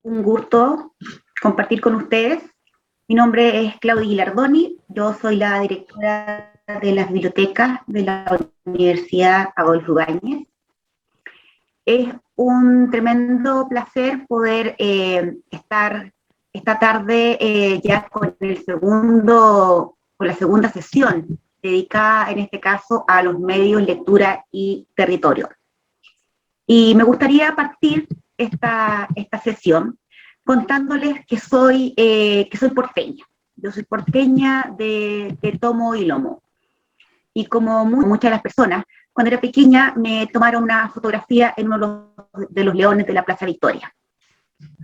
Un gusto compartir con ustedes. Mi nombre es Claudia Gilardoni, yo soy la directora de las bibliotecas de la Universidad Adolfo Ibáñez. Es un tremendo placer poder estar esta tarde ya con la segunda sesión, dedicada en este caso a los medios, lectura y territorio. Y me gustaría partir esta sesión contándoles que soy porteña. Yo soy porteña de tomo y lomo. Y como muchas de las personas, cuando era pequeña me tomaron una fotografía en uno de los leones de la Plaza Victoria.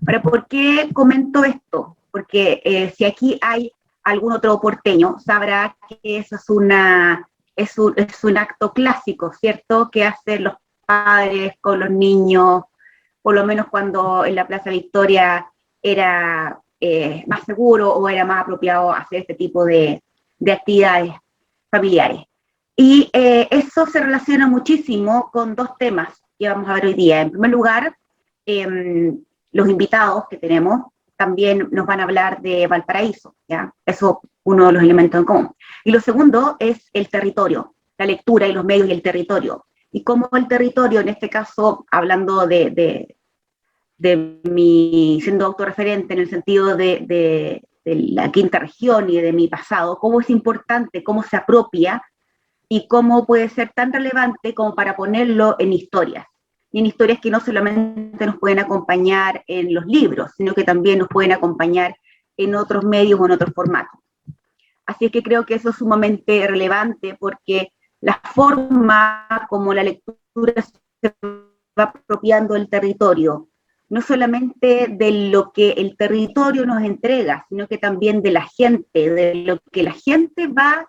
Ahora, ¿por qué comento esto? Porque si aquí hay algún otro porteño, sabrá que eso es un acto clásico, ¿cierto? Que hacen los padres con los niños, por lo menos cuando en la Plaza Victoria era más seguro o era más apropiado hacer este tipo de actividades familiares. Y eso se relaciona muchísimo con dos temas que vamos a ver hoy día. En primer lugar, los invitados que tenemos también nos van a hablar de Valparaíso, ¿ya? Eso es uno de los elementos en común. Y lo segundo es el territorio, la lectura y los medios y el territorio. Y cómo el territorio, en este caso, hablando de mi, siendo autorreferente en el sentido de la quinta región y de mi pasado, cómo es importante, cómo se apropia y cómo puede ser tan relevante como para ponerlo en historias. Y en historias que no solamente nos pueden acompañar en los libros, sino que también nos pueden acompañar en otros medios o en otros formatos. Así es que creo que eso es sumamente relevante porque la forma como la lectura se va apropiando del territorio, no solamente de lo que el territorio nos entrega, sino que también de la gente, de lo que la gente va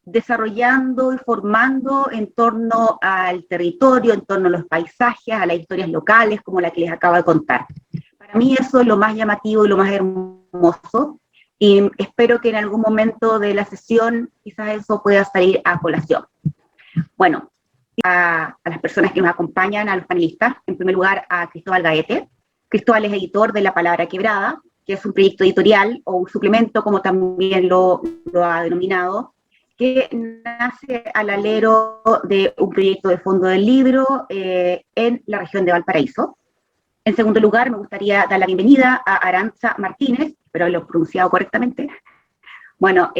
desarrollando y formando en torno al territorio, en torno a los paisajes, a las historias locales, como la que les acabo de contar. Para mí eso es lo más llamativo y lo más hermoso, y espero que en algún momento de la sesión quizás eso pueda salir a colación. Bueno, a las personas que nos acompañan, a los panelistas, en primer lugar a Cristóbal Gaete. Cristóbal es editor de La Palabra Quebrada, que es un proyecto editorial o un suplemento, como también lo ha denominado, que nace al alero de un proyecto de fondo del libro en la región de Valparaíso. En segundo lugar, me gustaría dar la bienvenida a Arantxa Martínez, espero haberlo pronunciado correctamente. Bueno,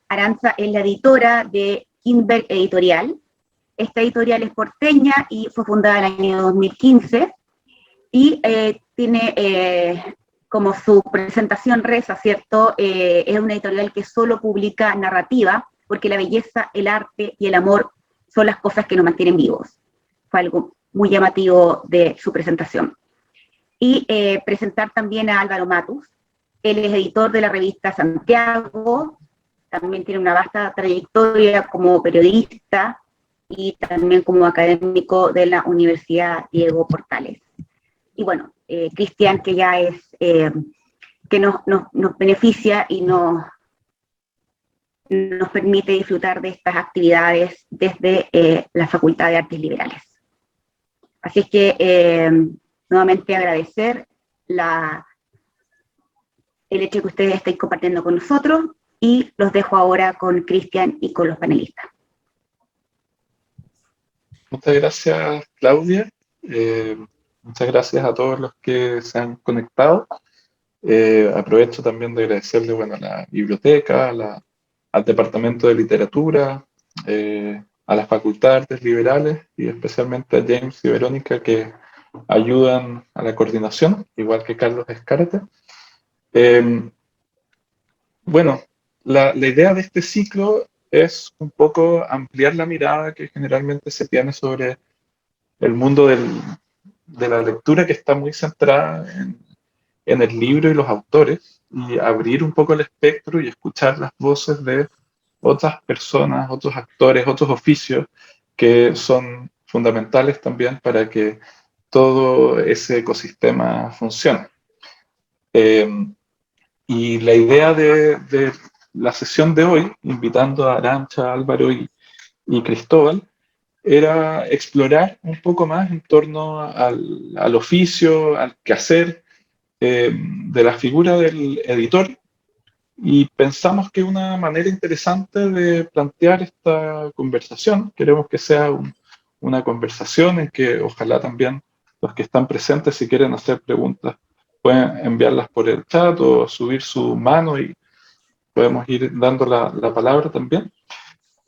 Arantxa es la editora de Kinberg Editorial. Esta editorial es porteña y fue fundada en el año 2015 y tiene como su presentación reza, ¿cierto? Es una editorial que solo publica narrativa, porque la belleza, el arte y el amor son las cosas que nos mantienen vivos. Fue algo muy llamativo de su presentación. Y presentar también a Álvaro Matus. Él es editor de la revista Santiago, también tiene una vasta trayectoria como periodista y también como académico de la Universidad Diego Portales. Y bueno, Cristian, que ya es, que nos beneficia y nos permite disfrutar de estas actividades desde la Facultad de Artes Liberales. Así es que nuevamente agradecer el hecho de que ustedes estén compartiendo con nosotros y los dejo ahora con Cristian y con los panelistas. Muchas gracias, Claudia. Muchas gracias a todos los que se han conectado. Aprovecho también de agradecerle a la biblioteca, al Departamento de Literatura, a la Facultad de Artes Liberales y especialmente a James y Verónica que ayudan a la coordinación, igual que Carlos Escárate. La idea de este ciclo es un poco ampliar la mirada que generalmente se tiene sobre el mundo de la lectura, que está muy centrada en el libro y los autores, y abrir un poco el espectro y escuchar las voces de otras personas, otros actores, otros oficios que son fundamentales también para que todo ese ecosistema funcione. Y la idea de la sesión de hoy, invitando a Arantxa, Álvaro y Cristóbal, era explorar un poco más en torno al oficio, al quehacer de la figura del editor y pensamos que una manera interesante de plantear esta conversación, queremos que sea una conversación en que ojalá también los que están presentes, si quieren hacer preguntas, pueden enviarlas por el chat o subir su mano y podemos ir dando la palabra también.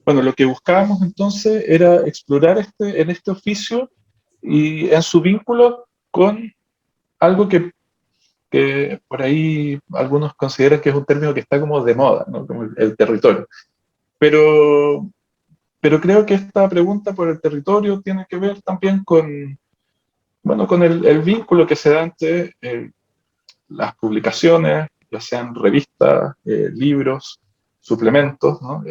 Bueno, lo que buscábamos entonces era explorar en este oficio y en su vínculo con algo que por ahí algunos consideran que es un término que está como de moda, ¿no? Como el territorio. Pero, pero creo que esta pregunta por el territorio tiene que ver también con, bueno, con el vínculo que se da entre las publicaciones, ya sean revistas, libros, suplementos, ¿no?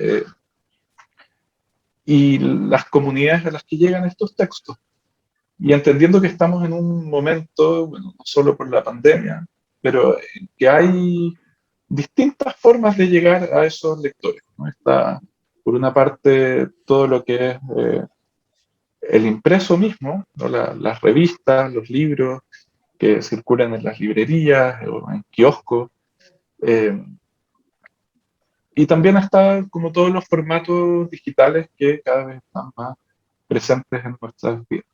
Y las comunidades a las que llegan estos textos. Y entendiendo que estamos en un momento, bueno, no solo por la pandemia, pero que hay distintas formas de llegar a esos lectores, ¿no? Está, por una parte, todo lo que es el impreso mismo, ¿no? Las revistas, los libros que circulan en las librerías o en kioscos. Eh, y también está como todos los formatos digitales que cada vez están más presentes en nuestras vidas.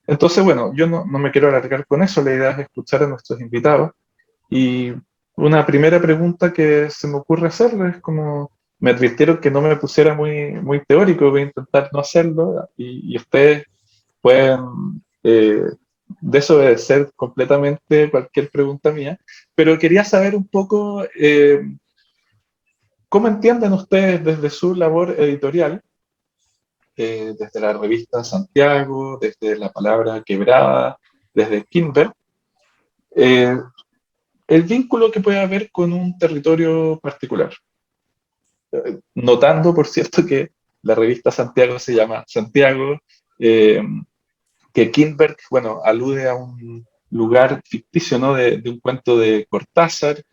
Entonces, bueno, yo no me quiero alargar con eso, la idea es escuchar a nuestros invitados. Y una primera pregunta que se me ocurre hacerles es como, me advirtieron que no me pusiera muy teórico, voy a intentar no hacerlo, y ustedes pueden desobedecer completamente cualquier pregunta mía, pero quería saber un poco cómo entienden ustedes desde su labor editorial, desde la revista Santiago, desde la palabra quebrada, desde Kimber, eh, el vínculo que puede haber con un territorio particular. Notando, por cierto, que la revista Santiago se llama Santiago, eh, que Kinberg, bueno, alude a un lugar ficticio, ¿no? De un cuento de Cortázar,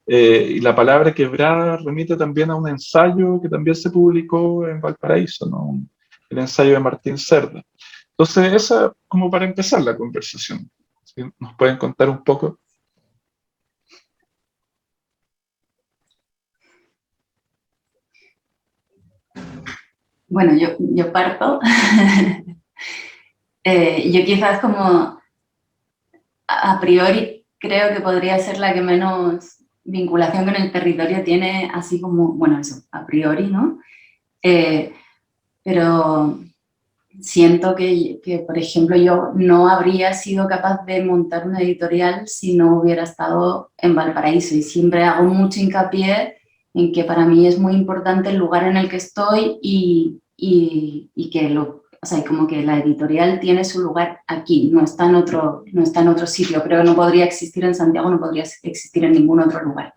y la palabra quebrada remite también a un ensayo que también se publicó en Valparaíso, ¿no? El ensayo de Martín Cerda. Entonces, esa como para empezar la conversación. ¿Sí? ¿Nos pueden contar un poco? Bueno, yo parto. Yo quizás como a priori creo que podría ser la que menos vinculación con el territorio tiene, así como, bueno, eso, a priori, ¿no? Pero siento que, por ejemplo, yo no habría sido capaz de montar una editorial si no hubiera estado en Valparaíso, y siempre hago mucho hincapié en que para mí es muy importante el lugar en el que estoy y que o sea, como que la editorial tiene su lugar aquí, no está en otro sitio. Creo que no podría existir en Santiago, no podría existir en ningún otro lugar.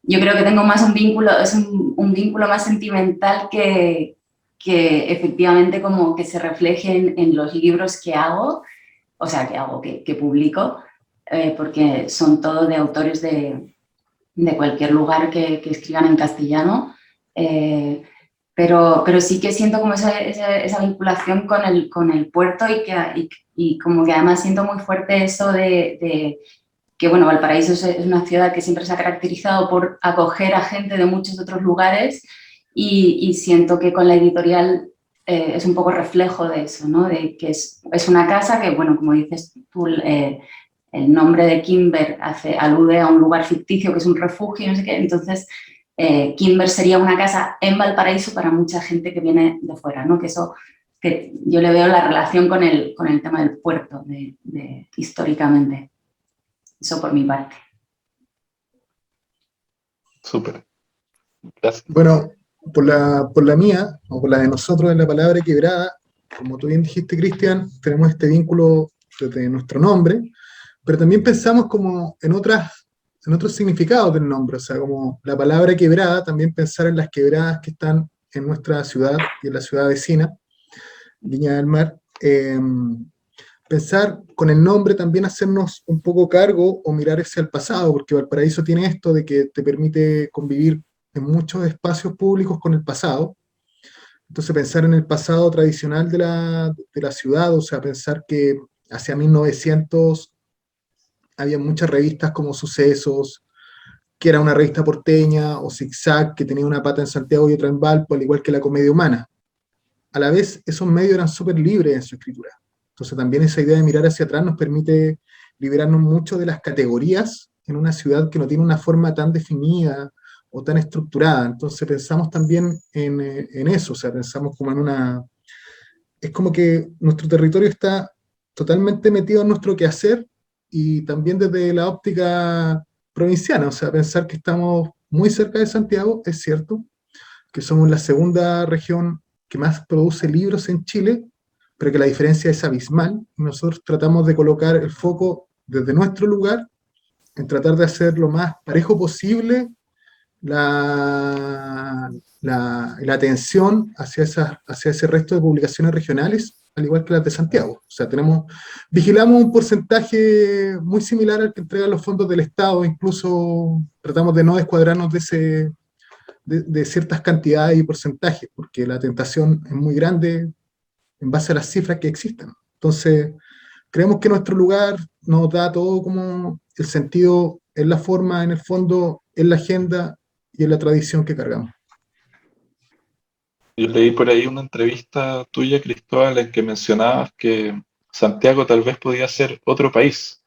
Yo creo que tengo más un vínculo, es un vínculo más sentimental que efectivamente como que se refleje en los libros que hago, o sea, que publico, porque son todos de autores de cualquier lugar que escriban en castellano. Pero sí que siento como esa vinculación con el puerto y como que además siento muy fuerte eso de que, bueno, Valparaíso es una ciudad que siempre se ha caracterizado por acoger a gente de muchos otros lugares, y siento que con la editorial es un poco reflejo de eso, ¿no? De que es una casa que, bueno, como dices tú, el nombre de Kimber alude a un lugar ficticio que es un refugio, no sé qué. Entonces, Kimber sería una casa en Valparaíso para mucha gente que viene de fuera, ¿no? Que eso, que yo le veo la relación con el tema del puerto históricamente. Eso por mi parte. Súper. Gracias. Bueno, por la mía, o por la de nosotros en la palabra quebrada, como tú bien dijiste, Cristian, tenemos este vínculo desde nuestro nombre, pero también pensamos como en otros significados del nombre, o sea, como la palabra quebrada, también pensar en las quebradas que están en nuestra ciudad y en la ciudad vecina, Viña del Mar. Pensar con el nombre también hacernos un poco cargo o mirar hacia el pasado, porque Valparaíso tiene esto de que te permite convivir en muchos espacios públicos con el pasado. Entonces pensar en el pasado tradicional de la ciudad, o sea, pensar que hacia 1900 había muchas revistas como Sucesos, que era una revista porteña, o Zigzag, que tenía una pata en Santiago y otra en Valpo, al igual que La Comedia Humana. A la vez, esos medios eran súper libres en su escritura. Entonces también esa idea de mirar hacia atrás nos permite liberarnos mucho de las categorías en una ciudad que no tiene una forma tan definida o tan estructurada. Entonces pensamos también en eso, o sea, pensamos como en una... Es como que nuestro territorio está totalmente metido en nuestro quehacer y también desde la óptica provinciana, o sea, pensar que estamos muy cerca de Santiago, es cierto, que somos la segunda región que más produce libros en Chile, pero que la diferencia es abismal. Nosotros tratamos de colocar el foco desde nuestro lugar en tratar de hacer lo más parejo posible la atención hacia ese resto de publicaciones regionales, al igual que las de Santiago. O sea, vigilamos un porcentaje muy similar al que entregan los fondos del Estado, incluso tratamos de no descuadrarnos de ciertas cantidades y porcentajes, porque la tentación es muy grande en base a las cifras que existen. Entonces, creemos que nuestro lugar nos da todo como el sentido en la forma, en el fondo, en la agenda y en la tradición que cargamos. Yo leí por ahí una entrevista tuya, Cristóbal, en que mencionabas que Santiago tal vez podía ser otro país.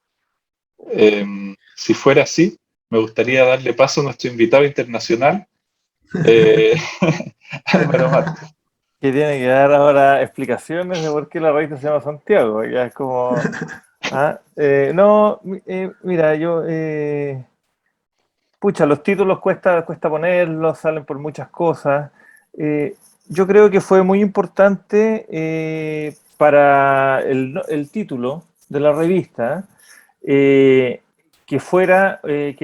Si fuera así, me gustaría darle paso a nuestro invitado internacional, eh, Álvaro Martes. Que tiene que dar ahora explicaciones de por qué la revista se llama Santiago. Ya es como... no, mira, pucha, los títulos cuesta ponerlos, salen por muchas cosas. Yo creo que fue muy importante para el título de la revista que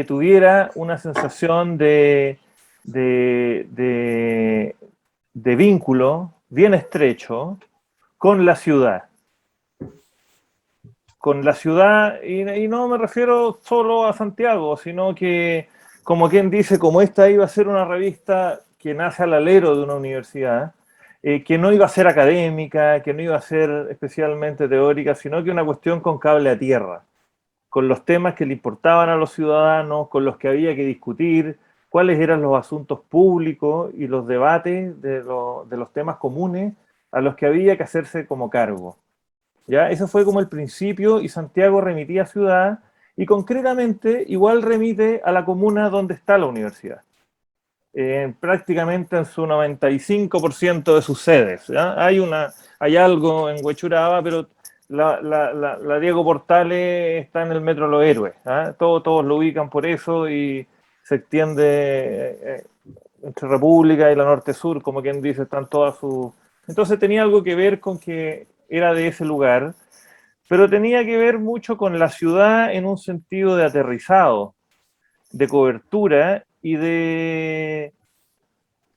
tuviera una sensación de, de, de vínculo bien estrecho con la ciudad. Con la ciudad, y no me refiero solo a Santiago, sino que, como quien dice, como esta iba a ser una revista que nace al alero de una universidad, que no iba a ser académica, que no iba a ser especialmente teórica, sino que una cuestión con cable a tierra, con los temas que le importaban a los ciudadanos, con los que había que discutir, cuáles eran los asuntos públicos y los debates de los temas comunes a los que había que hacerse como cargo. ¿Ya? Eso fue como el principio, y Santiago remitía a ciudad, y concretamente igual remite a la comuna donde está la universidad. Prácticamente en su 95% de sus sedes. ¿Ya? Hay algo en Huechuraba, pero la Diego Portales está en el Metro Los Héroes. ¿Ya? Todos lo ubican por eso, y se extiende entre República y la Norte-Sur, como quien dice, están todas sus... Entonces tenía algo que ver con que era de ese lugar, pero tenía que ver mucho con la ciudad en un sentido de aterrizado, de cobertura y de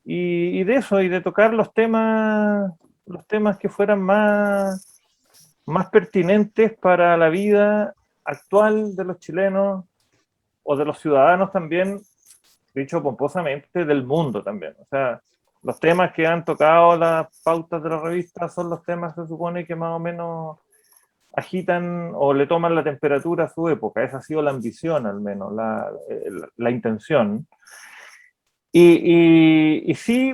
eso, y de tocar los temas que fueran más pertinentes para la vida actual de los chilenos o de los ciudadanos también, dicho pomposamente, del mundo también. O sea, los temas que han tocado las pautas de la revista son los temas, se supone, que más o menos agitan o le toman la temperatura a su época. Esa ha sido la ambición, al menos, la intención. Y sí,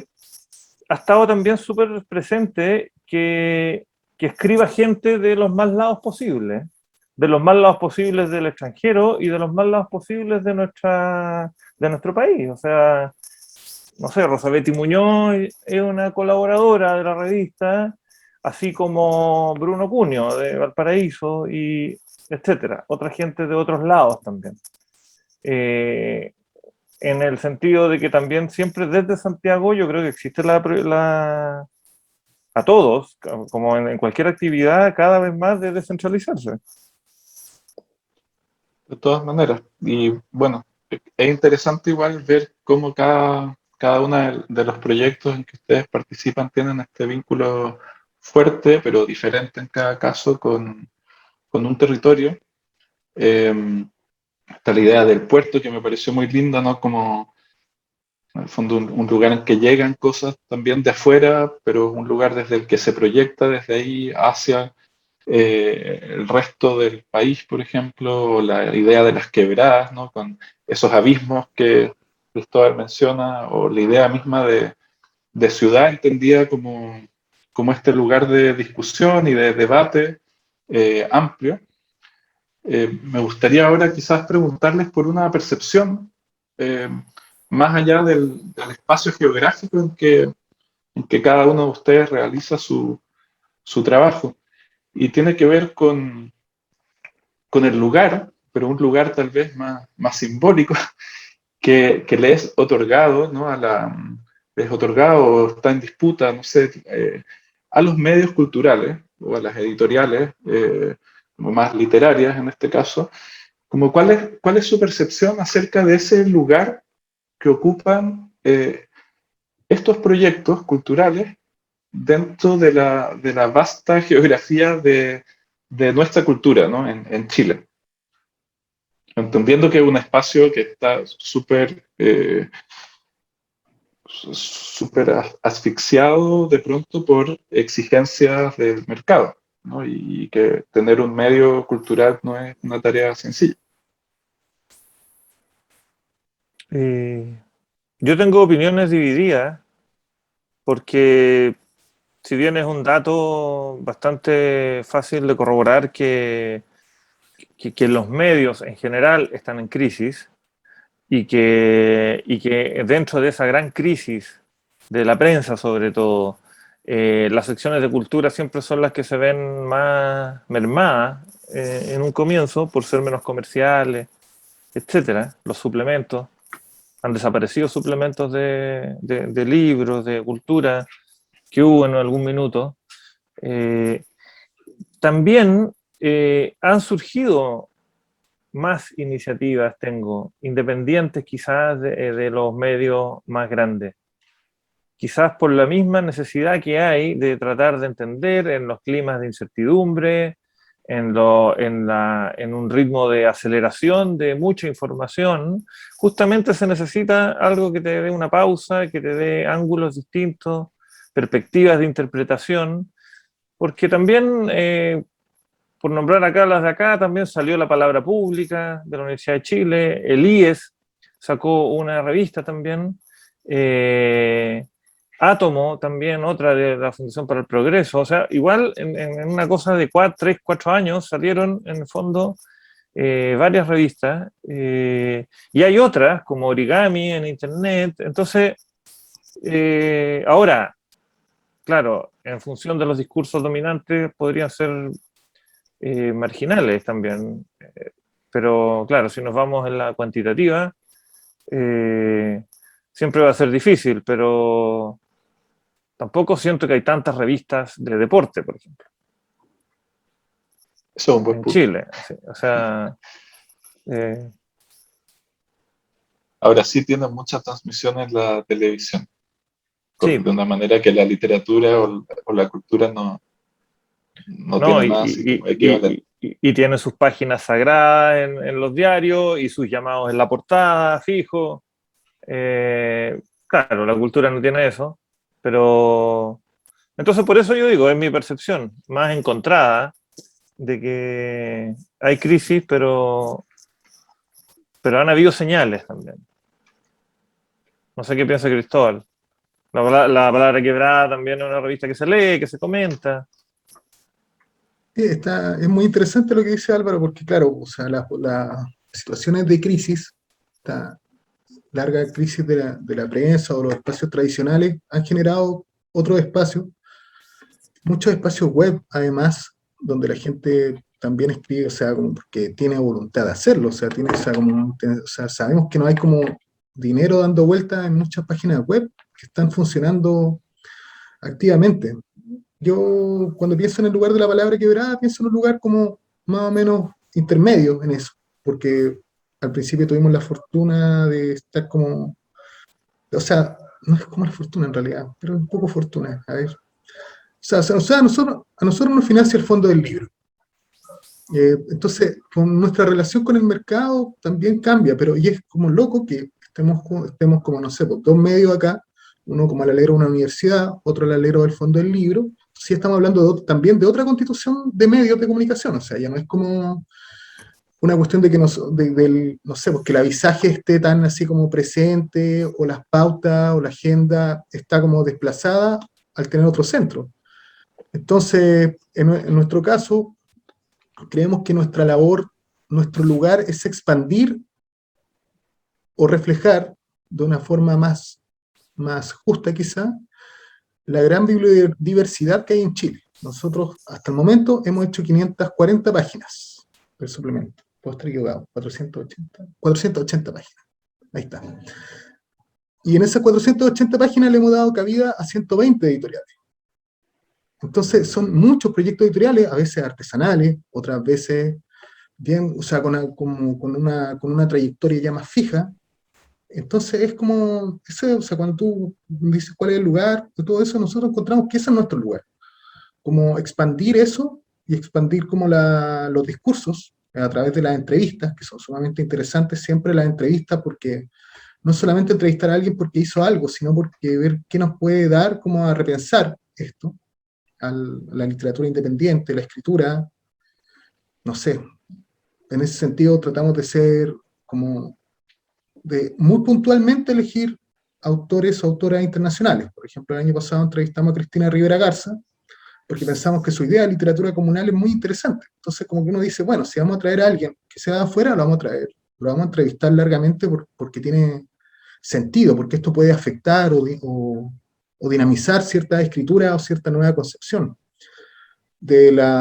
ha estado también súper presente que escriba gente de los más lados posibles, del extranjero y de los más lados posibles de nuestro país. O sea, no sé, Rosabetti Muñoz es una colaboradora de la revista, así como Bruno Cunio de Valparaíso, y etcétera. Otra gente de otros lados también. En el sentido de que también siempre desde Santiago yo creo que existe a todos, como en cualquier actividad, cada vez más de descentralizarse. De todas maneras. Y bueno, es interesante igual ver cómo cada uno de los proyectos en que ustedes participan tienen este vínculo fuerte, pero diferente en cada caso con un territorio. Está la idea del puerto, que me pareció muy linda, ¿no? Como en el fondo un lugar en que llegan cosas también de afuera, pero un lugar desde el que se proyecta desde ahí hacia el resto del país, por ejemplo, o la idea de las quebradas, ¿no? Con esos abismos que Cristóbal menciona, o la idea misma de ciudad entendida como este lugar de discusión y de debate amplio. Me gustaría ahora quizás preguntarles por una percepción eh, más allá del espacio geográfico en que cada uno de ustedes realiza su trabajo. Y tiene que ver con el lugar, pero un lugar tal vez más simbólico, que le es otorgado, ¿no? Le es otorgado o está en disputa, no sé, a los medios culturales o a las editoriales, como más literarias en este caso, como cuál es su percepción acerca de ese lugar que ocupan estos proyectos culturales dentro de la vasta geografía de nuestra cultura, ¿no? En Chile. Entendiendo que es un espacio que está súper asfixiado de pronto por exigencias del mercado, ¿no? Y que tener un medio cultural no es una tarea sencilla. Yo tengo opiniones divididas porque si bien es un dato bastante fácil de corroborar que los medios en general están en crisis y que dentro de esa gran crisis de la prensa sobre todo, las secciones de cultura siempre son las que se ven más mermadas en un comienzo por ser menos comerciales, etcétera. Los suplementos, han desaparecido suplementos de libros, de cultura que hubo en algún minuto. También han surgido más iniciativas, independientes quizás de los medios más grandes. Quizás por la misma necesidad que hay de tratar de entender en los climas de incertidumbre, en un ritmo de aceleración de mucha información, justamente se necesita algo que te dé una pausa, que te dé ángulos distintos, perspectivas de interpretación, porque también, por nombrar acá las de acá, también salió La Palabra Pública de la Universidad de Chile, el IES sacó una revista también, Átomo también, otra de la Fundación para el Progreso, o sea, igual en una cosa de 3, 4 años salieron en el fondo varias revistas, y hay otras como Origami en internet, entonces, ahora, claro, en función de los discursos dominantes podrían ser marginales también, pero claro, si nos vamos en la cuantitativa, siempre va a ser difícil, pero tampoco siento que hay tantas revistas de deporte, por ejemplo. Eso es un buen en punto. Chile. Sí, o sea, Ahora sí tiene mucha transmisión en la televisión, sí, de una manera que la literatura o la cultura no no, tiene nada así como equivalente. y tiene sus páginas sagradas en los diarios y sus llamados en la portada, fijo. Claro, la cultura no tiene eso, pero entonces por eso yo digo, es mi percepción más encontrada de que hay crisis, pero han habido señales también. No sé qué piensa Cristóbal. La Palabra Quebrada también es una revista que se lee, que se comenta. Es muy interesante lo que dice Álvaro, porque claro, o sea, las situaciones de crisis, esta larga crisis de la prensa o los espacios tradicionales han generado otros espacios, muchos espacios web, además, donde la gente también escribe, o sea, como porque tiene voluntad de hacerlo, o sea, o sea, sabemos que no hay como dinero dando vueltas en muchas páginas web que están funcionando activamente. Yo cuando pienso en el lugar de la palabra quebrada, pienso en un lugar como más o menos intermedio en eso, porque al principio tuvimos la fortuna de estar como, o sea, no es como la fortuna en realidad, pero un poco fortuna, a ver. O sea, a nosotros nos financia el fondo del libro. Entonces, con nuestra relación con el mercado también cambia, pero y es como loco que estemos como, no sé, pues, dos medios acá, uno como el alero de una universidad, otro el alero del fondo del libro, o sí estamos hablando también de otra constitución de medios de comunicación, o sea, ya no es como una cuestión de que no sé, pues que el avisaje esté tan así como presente, o las pautas, o la agenda está como desplazada al tener otro centro. Entonces, en nuestro caso, creemos que nuestra labor, nuestro lugar es expandir o reflejar de una forma más justa quizá, la gran bibliodiversidad que hay en Chile. Nosotros hasta el momento hemos hecho 540 páginas del suplemento. Puedo estar equivocado, 480 páginas. Ahí está. Y en esas 480 páginas le hemos dado cabida a 120 editoriales. Entonces son muchos proyectos editoriales, a veces artesanales, otras veces bien, o sea, con una trayectoria ya más fija. Entonces es como, o sea, cuando tú dices cuál es el lugar, de todo eso, nosotros encontramos que ese es nuestro lugar. Como expandir eso y expandir como los discursos a través de las entrevistas, que son sumamente interesantes siempre las entrevistas, porque no solamente entrevistar a alguien porque hizo algo, sino porque ver qué nos puede dar como a repensar esto, a la literatura independiente, la escritura, no sé. En ese sentido tratamos de ser como de muy puntualmente elegir autores o autoras internacionales. Por ejemplo, el año pasado entrevistamos a Cristina Rivera Garza, porque pensamos que su idea de literatura comunal es muy interesante. Entonces, como que uno dice, bueno, si vamos a traer a alguien que sea de afuera, lo vamos a traer, lo vamos a entrevistar largamente porque tiene sentido, porque esto puede afectar o dinamizar cierta escritura o cierta nueva concepción,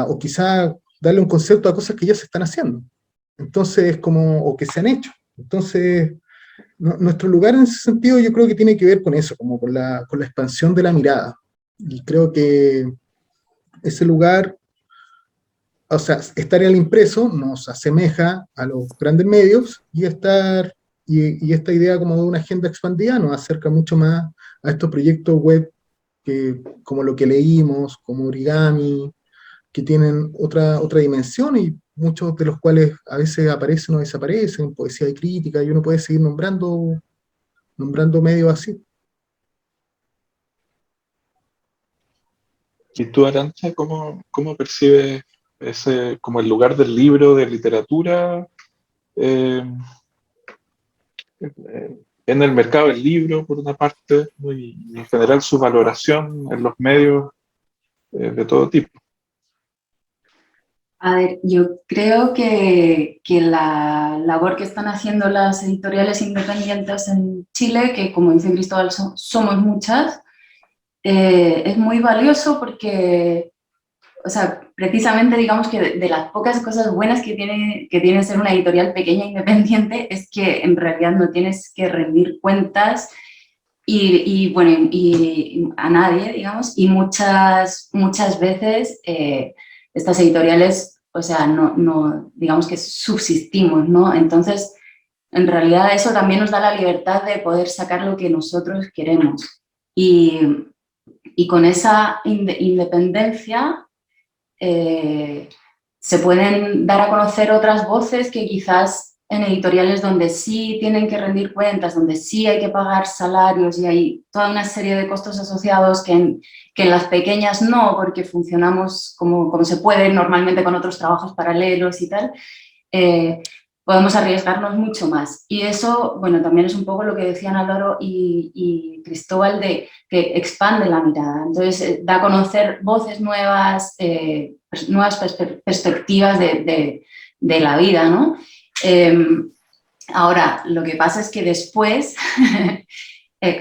o quizá darle un concepto a cosas que ya se están haciendo. Entonces, o que se han hecho. Entonces, nuestro lugar en ese sentido yo creo que tiene que ver con eso, como con la expansión de la mirada. Y creo que ese lugar, o sea, estar en el impreso nos asemeja a los grandes medios, y esta idea como de una agenda expandida nos acerca mucho más a estos proyectos web como lo que leímos, como Origami, que tienen otra dimensión, y muchos de los cuales a veces aparecen o desaparecen, poesía y crítica, y uno puede seguir nombrando medios así. ¿Y tú, Arantxa, cómo percibes como el lugar del libro, de literatura, eh, en el mercado del libro, por una parte, ¿no? Y en general su valoración en los medios de todo tipo? A ver, yo creo que la labor que están haciendo las editoriales independientes en Chile, que como dice Cristóbal, somos muchas, es muy valioso porque, o sea, precisamente digamos que de las pocas cosas buenas que tiene ser una editorial pequeña e independiente es que en realidad no tienes que rendir cuentas y a nadie, digamos, y muchas veces estas editoriales, o sea, no digamos que subsistimos, ¿no? Entonces, en realidad eso también nos da la libertad de poder sacar lo que nosotros queremos. Y con esa independencia se pueden dar a conocer otras voces que quizás en editoriales donde sí tienen que rendir cuentas, donde sí hay que pagar salarios y hay toda una serie de costos asociados que en las pequeñas no, porque funcionamos como se puede normalmente con otros trabajos paralelos y tal, podemos arriesgarnos mucho más. Y eso, bueno, también es un poco lo que decían Álvaro y Cristóbal, de que expande la mirada. Entonces, da a conocer voces nuevas, nuevas perspectivas de la vida, ¿no? Ahora, lo que pasa es que después,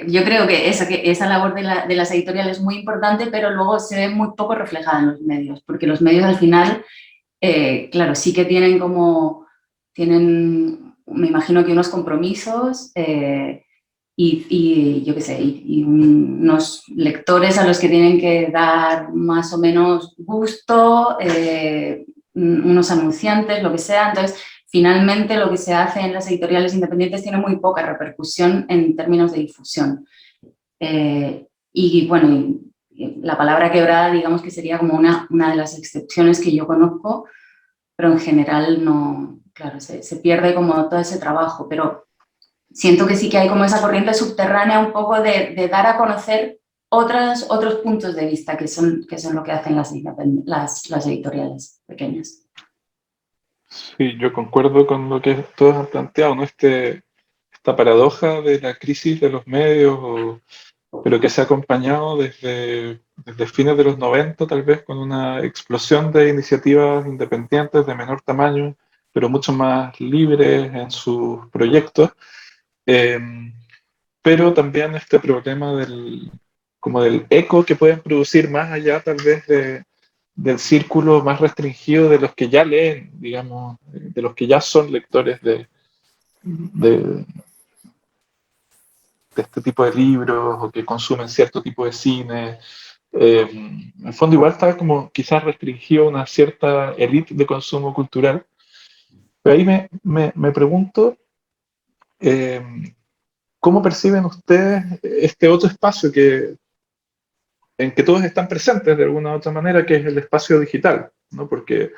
yo creo que esa labor de las editoriales es muy importante, pero luego se ve muy poco reflejada en los medios, porque los medios al final, claro, sí que tienen, me imagino que unos compromisos y yo qué sé, y unos lectores a los que tienen que dar más o menos gusto, unos anunciantes, lo que sea. Entonces, finalmente lo que se hace en las editoriales independientes tiene muy poca repercusión en términos de difusión. Y bueno, la palabra quebrada, digamos que sería como una de las excepciones que yo conozco, pero en general no, claro, se pierde como todo ese trabajo, pero siento que sí que hay como esa corriente subterránea un poco de dar a conocer otros puntos de vista que son lo que hacen las editoriales pequeñas. Sí, yo concuerdo con lo que todos han planteado, ¿no? Esta paradoja de la crisis de los medios, pero que se ha acompañado desde fines de los 90, tal vez, con una explosión de iniciativas independientes de menor tamaño, pero mucho más libres en sus proyectos. Eh, pero también este problema como del eco que pueden producir más allá, tal vez, del círculo más restringido de los que ya leen, digamos, de los que ya son lectores de este tipo de libros o que consumen cierto tipo de cine. En el fondo igual está como quizás restringido a una cierta élite de consumo cultural. Pero ahí me pregunto, eh, ¿cómo perciben ustedes este otro espacio en que todos están presentes de alguna u otra manera, que es el espacio digital, ¿no? Porque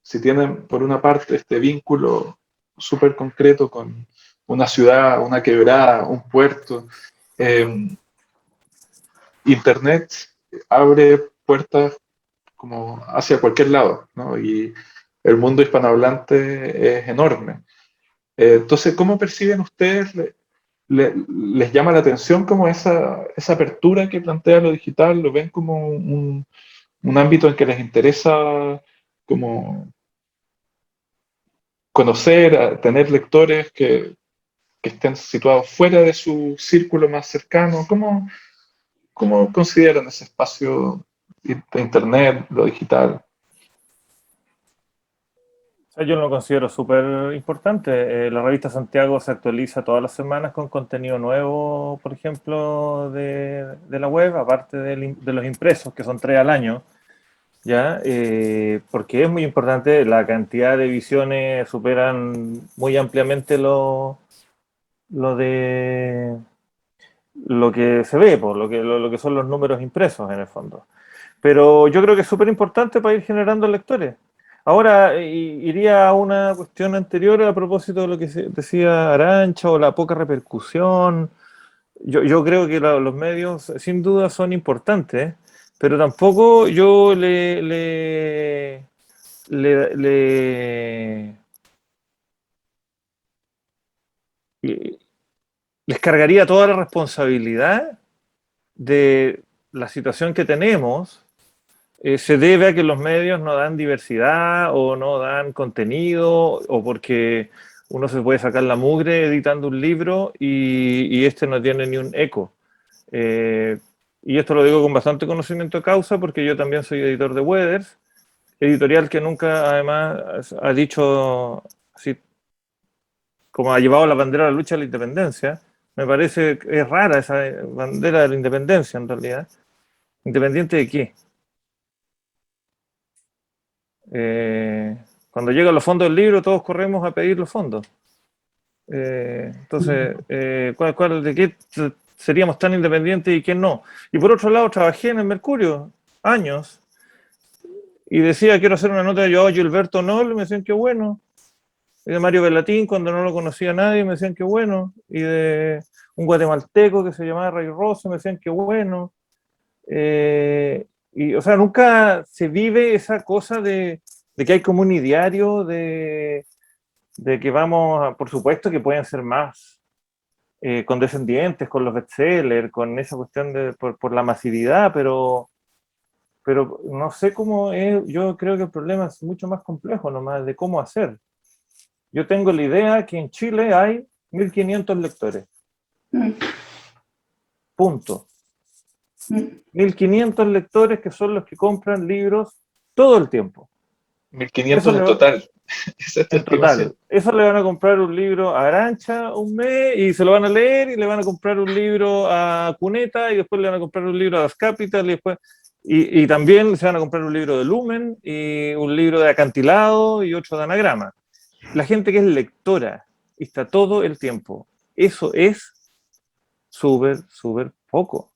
si tienen, por una parte, este vínculo súper concreto con una ciudad, una quebrada, un puerto, eh, Internet abre puertas como hacia cualquier lado, ¿no? Y el mundo hispanohablante es enorme. Entonces, ¿cómo perciben ustedes? ¿Les llama la atención como esa apertura que plantea lo digital? ¿Lo ven como un ámbito en que les interesa como conocer, tener lectores que estén situados fuera de su círculo más cercano? ¿Cómo consideran ese espacio de Internet, lo digital? Yo lo considero súper importante. La revista Santiago se actualiza todas las semanas con contenido nuevo, por ejemplo, de la web, aparte de los impresos, que son 3 al año, ¿ya? Porque es muy importante, la cantidad de visiones superan muy ampliamente lo que se ve, por lo que son los números impresos en el fondo. Pero yo creo que es súper importante para ir generando lectores. Ahora, iría a una cuestión anterior a propósito de lo que decía Arantxa o la poca repercusión. Yo creo que los medios sin duda son importantes, pero tampoco yo les cargaría toda la responsabilidad de la situación que tenemos. Se debe a que los medios no dan diversidad o no dan contenido o porque uno se puede sacar la mugre editando un libro y este no tiene ni un eco. Y esto lo digo con bastante conocimiento de causa porque yo también soy editor de Weathers, editorial que nunca además ha dicho así como ha llevado la bandera de la lucha a la independencia. Me parece que es rara esa bandera de la independencia en realidad. ¿Independiente de qué? Cuando llegan los fondos del libro, todos corremos a pedir los fondos. Entonces, ¿de qué seríamos tan independientes y qué no? Y por otro lado, trabajé en el Mercurio años y decía, quiero hacer una nota de Joao Gilberto Noll, me decían que bueno. Y de Mario Bellatín, cuando no lo conocía nadie, me decían que bueno. Y de un guatemalteco que se llamaba Ray Rosso, me decían que bueno. Y, o sea, nunca se vive esa cosa de que hay como un ideario de que vamos, por supuesto que pueden ser más condescendientes con los bestsellers, con esa cuestión por la masividad, pero no sé cómo es. Yo creo que el problema es mucho más complejo nomás de cómo hacer. Yo tengo la idea que en Chile hay 1.500 lectores. Punto. 1.500 lectores que son los que compran libros todo el tiempo. 1.500 en total. En total. Eso le van a comprar un libro a Arantxa un mes y se lo van a leer y le van a comprar un libro a Cuneta y después le van a comprar un libro a Das Capital y después... Y también se van a comprar un libro de Lumen y un libro de Acantilado y otro de Anagrama. La gente que es lectora y está todo el tiempo. Eso es súper, súper poco.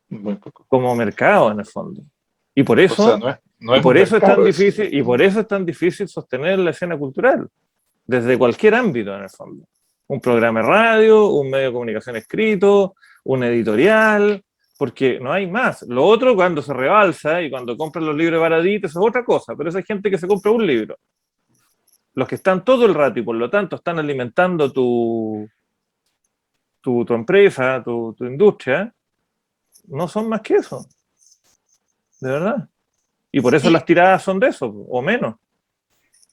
Muy poco. Como mercado, en el fondo. Y por eso, o sea, no es por eso mercado, es tan difícil sostener la escena cultural, desde cualquier ámbito, en el fondo. Un programa de radio, un medio de comunicación escrito, un editorial, porque no hay más. Lo otro, cuando se rebalsa y cuando compran los libros baratitos, eso es otra cosa, pero esa gente que se compra un libro. Los que están todo el rato y por lo tanto están alimentando tu empresa, tu industria, no son más que eso. De verdad. Y por eso Sí. las tiradas son de eso, o menos.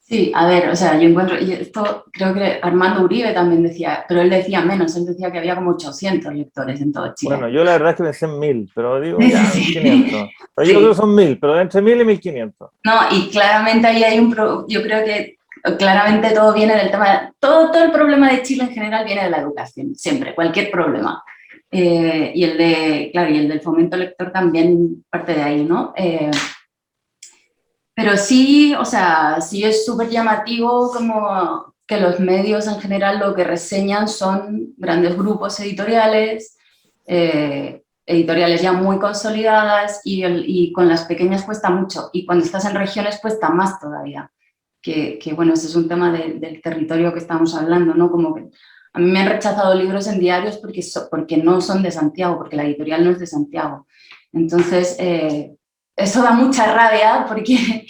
Sí, a ver, o sea, yo encuentro, y esto creo que Armando Uribe también decía, pero él decía menos, él decía que había como 800 lectores en todo Chile. Bueno, yo la verdad es que pensé en 1000, pero digo Sí, ya, sí, sí. 1500. Pero yo Sí. creo que son 1000, pero entre 1000 y 1500. No, y claramente ahí hay yo creo que claramente todo viene del tema, todo el problema de Chile en general viene de la educación, siempre, cualquier problema. Y el del fomento lector también parte de ahí, ¿no? Pero sí, o sea, sí es súper llamativo como que los medios en general lo que reseñan son grandes grupos editoriales, editoriales ya muy consolidadas y con las pequeñas cuesta mucho. Y cuando estás en regiones cuesta más todavía. Que bueno, ese es un tema del territorio que estamos hablando, ¿no? Como que a mí me han rechazado libros en diarios porque no son de Santiago, porque la editorial no es de Santiago. Entonces, eso da mucha rabia porque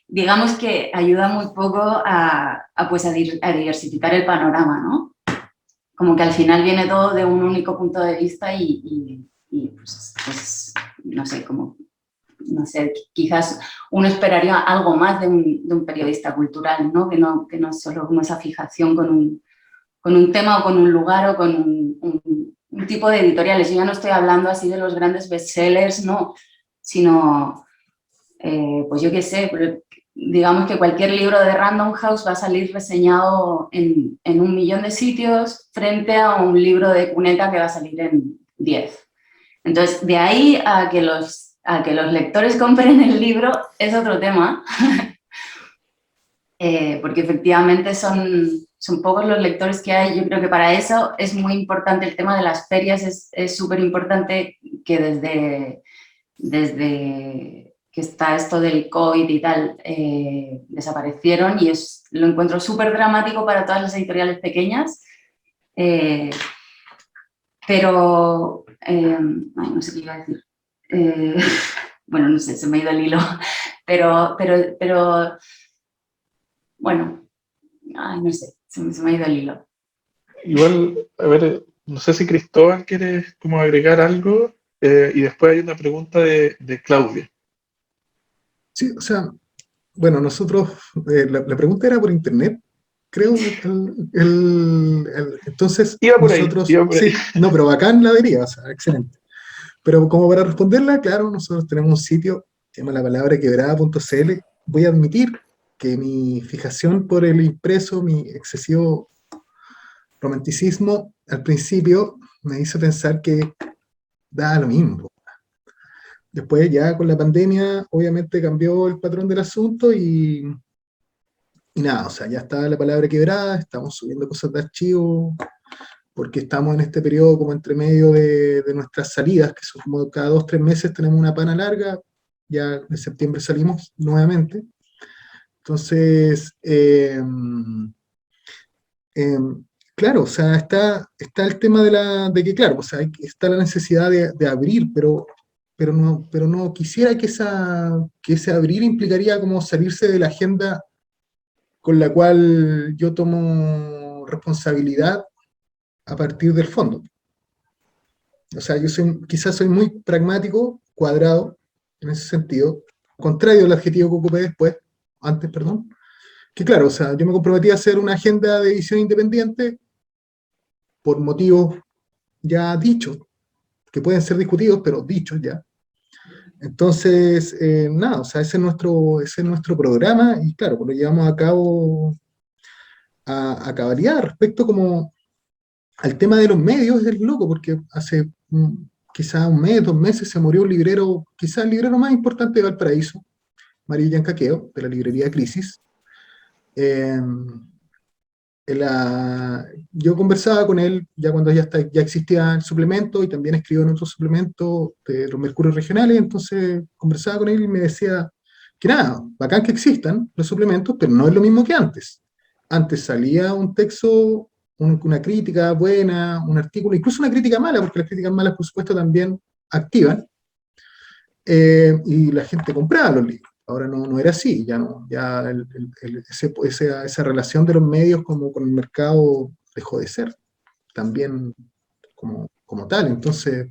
digamos que ayuda muy poco a diversificar el panorama, ¿no? Como que al final viene todo de un único punto de vista y pues, no sé, no sé, quizás uno esperaría algo más de un periodista cultural, ¿no? Que no solo como esa fijación con un tema o con un lugar o con un tipo de editoriales. Yo ya no estoy hablando así de los grandes bestsellers, no, sino, pues yo qué sé, digamos que cualquier libro de Random House va a salir reseñado en 1.000.000 de sitios frente a un libro de Cuneta que va a salir en 10. Entonces, de ahí a que los lectores compren el libro es otro tema, porque efectivamente son pocos los lectores que hay. Yo creo que para eso es muy importante el tema de las ferias, es súper importante que desde que está esto del COVID y tal, desaparecieron y lo encuentro súper dramático para todas las editoriales pequeñas, pero, no sé qué iba a decir. Bueno, no sé, se me ha ido el hilo, pero bueno, no sé, se me ha ido el hilo. Igual, a ver, no sé si Cristóbal quiere como agregar algo, y después hay una pregunta de Claudia. Sí, o sea, bueno, nosotros, la pregunta era por internet, creo, entonces Iba por ahí, nosotros, iba por ahí. sí, no, pero bacán la deriva, o sea, excelente. Pero como para responderla, claro, nosotros tenemos un sitio, se llama lapalabraquebrada.cl. Voy a admitir que mi fijación por el impreso, mi excesivo romanticismo, al principio me hizo pensar que da lo mismo. Después ya con la pandemia, obviamente cambió el patrón del asunto y nada, o sea, ya está la palabra quebrada, estamos subiendo cosas de archivo, porque estamos en este periodo como entre medio de nuestras salidas, que son como cada 2 o 3 meses tenemos una pana larga, ya en septiembre salimos nuevamente. Entonces, claro, o sea, está el tema de que, claro, o sea, está la necesidad de abrir, pero no quisiera que ese abrir implicaría como salirse de la agenda con la cual yo tomo responsabilidad a partir del fondo. O sea, quizás soy muy pragmático, cuadrado, en ese sentido, contrario al adjetivo que ocupé antes, perdón, que claro, o sea, yo me comprometí a hacer una agenda de edición independiente por motivos ya dichos, que pueden ser discutidos, pero dichos ya. Entonces, nada, o sea, ese es nuestro programa y claro, pues lo llevamos a cabo a cabalidad respecto como al tema de los medios. Es loco porque hace quizá 1 mes, 2 meses se murió un librero, quizá el librero más importante de Valparaíso, Mario Yancaqueo, de la librería Crisis. Yo conversaba con él ya cuando ya existía el suplemento y también escribió en otro suplemento de los Mercurios Regionales. Entonces conversaba con él y me decía que nada, bacán que existan los suplementos, pero no es lo mismo que antes. Antes salía un texto, una crítica buena, un artículo, incluso una crítica mala, porque las críticas malas, por supuesto, también activan, y la gente compraba los libros. Ahora no era así, ya no, ya esa relación de los medios como con el mercado dejó de ser también como tal. Entonces,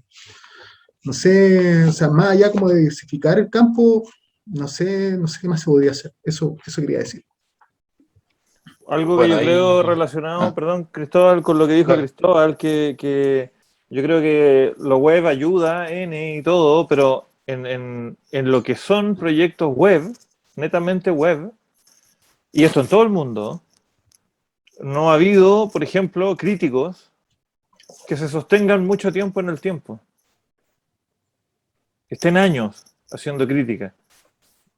no sé, o sea, más allá como de diversificar el campo, no sé qué más se podría hacer. Eso quería decir. Algo que Bueno, yo creo ahí... relacionado, perdón, Cristóbal, con lo que dijo claro. Cristóbal, que yo creo que lo web ayuda y todo, pero en lo que son proyectos web, netamente web, y esto en todo el mundo, no ha habido, por ejemplo, críticos que se sostengan mucho tiempo en el tiempo, que estén años haciendo crítica.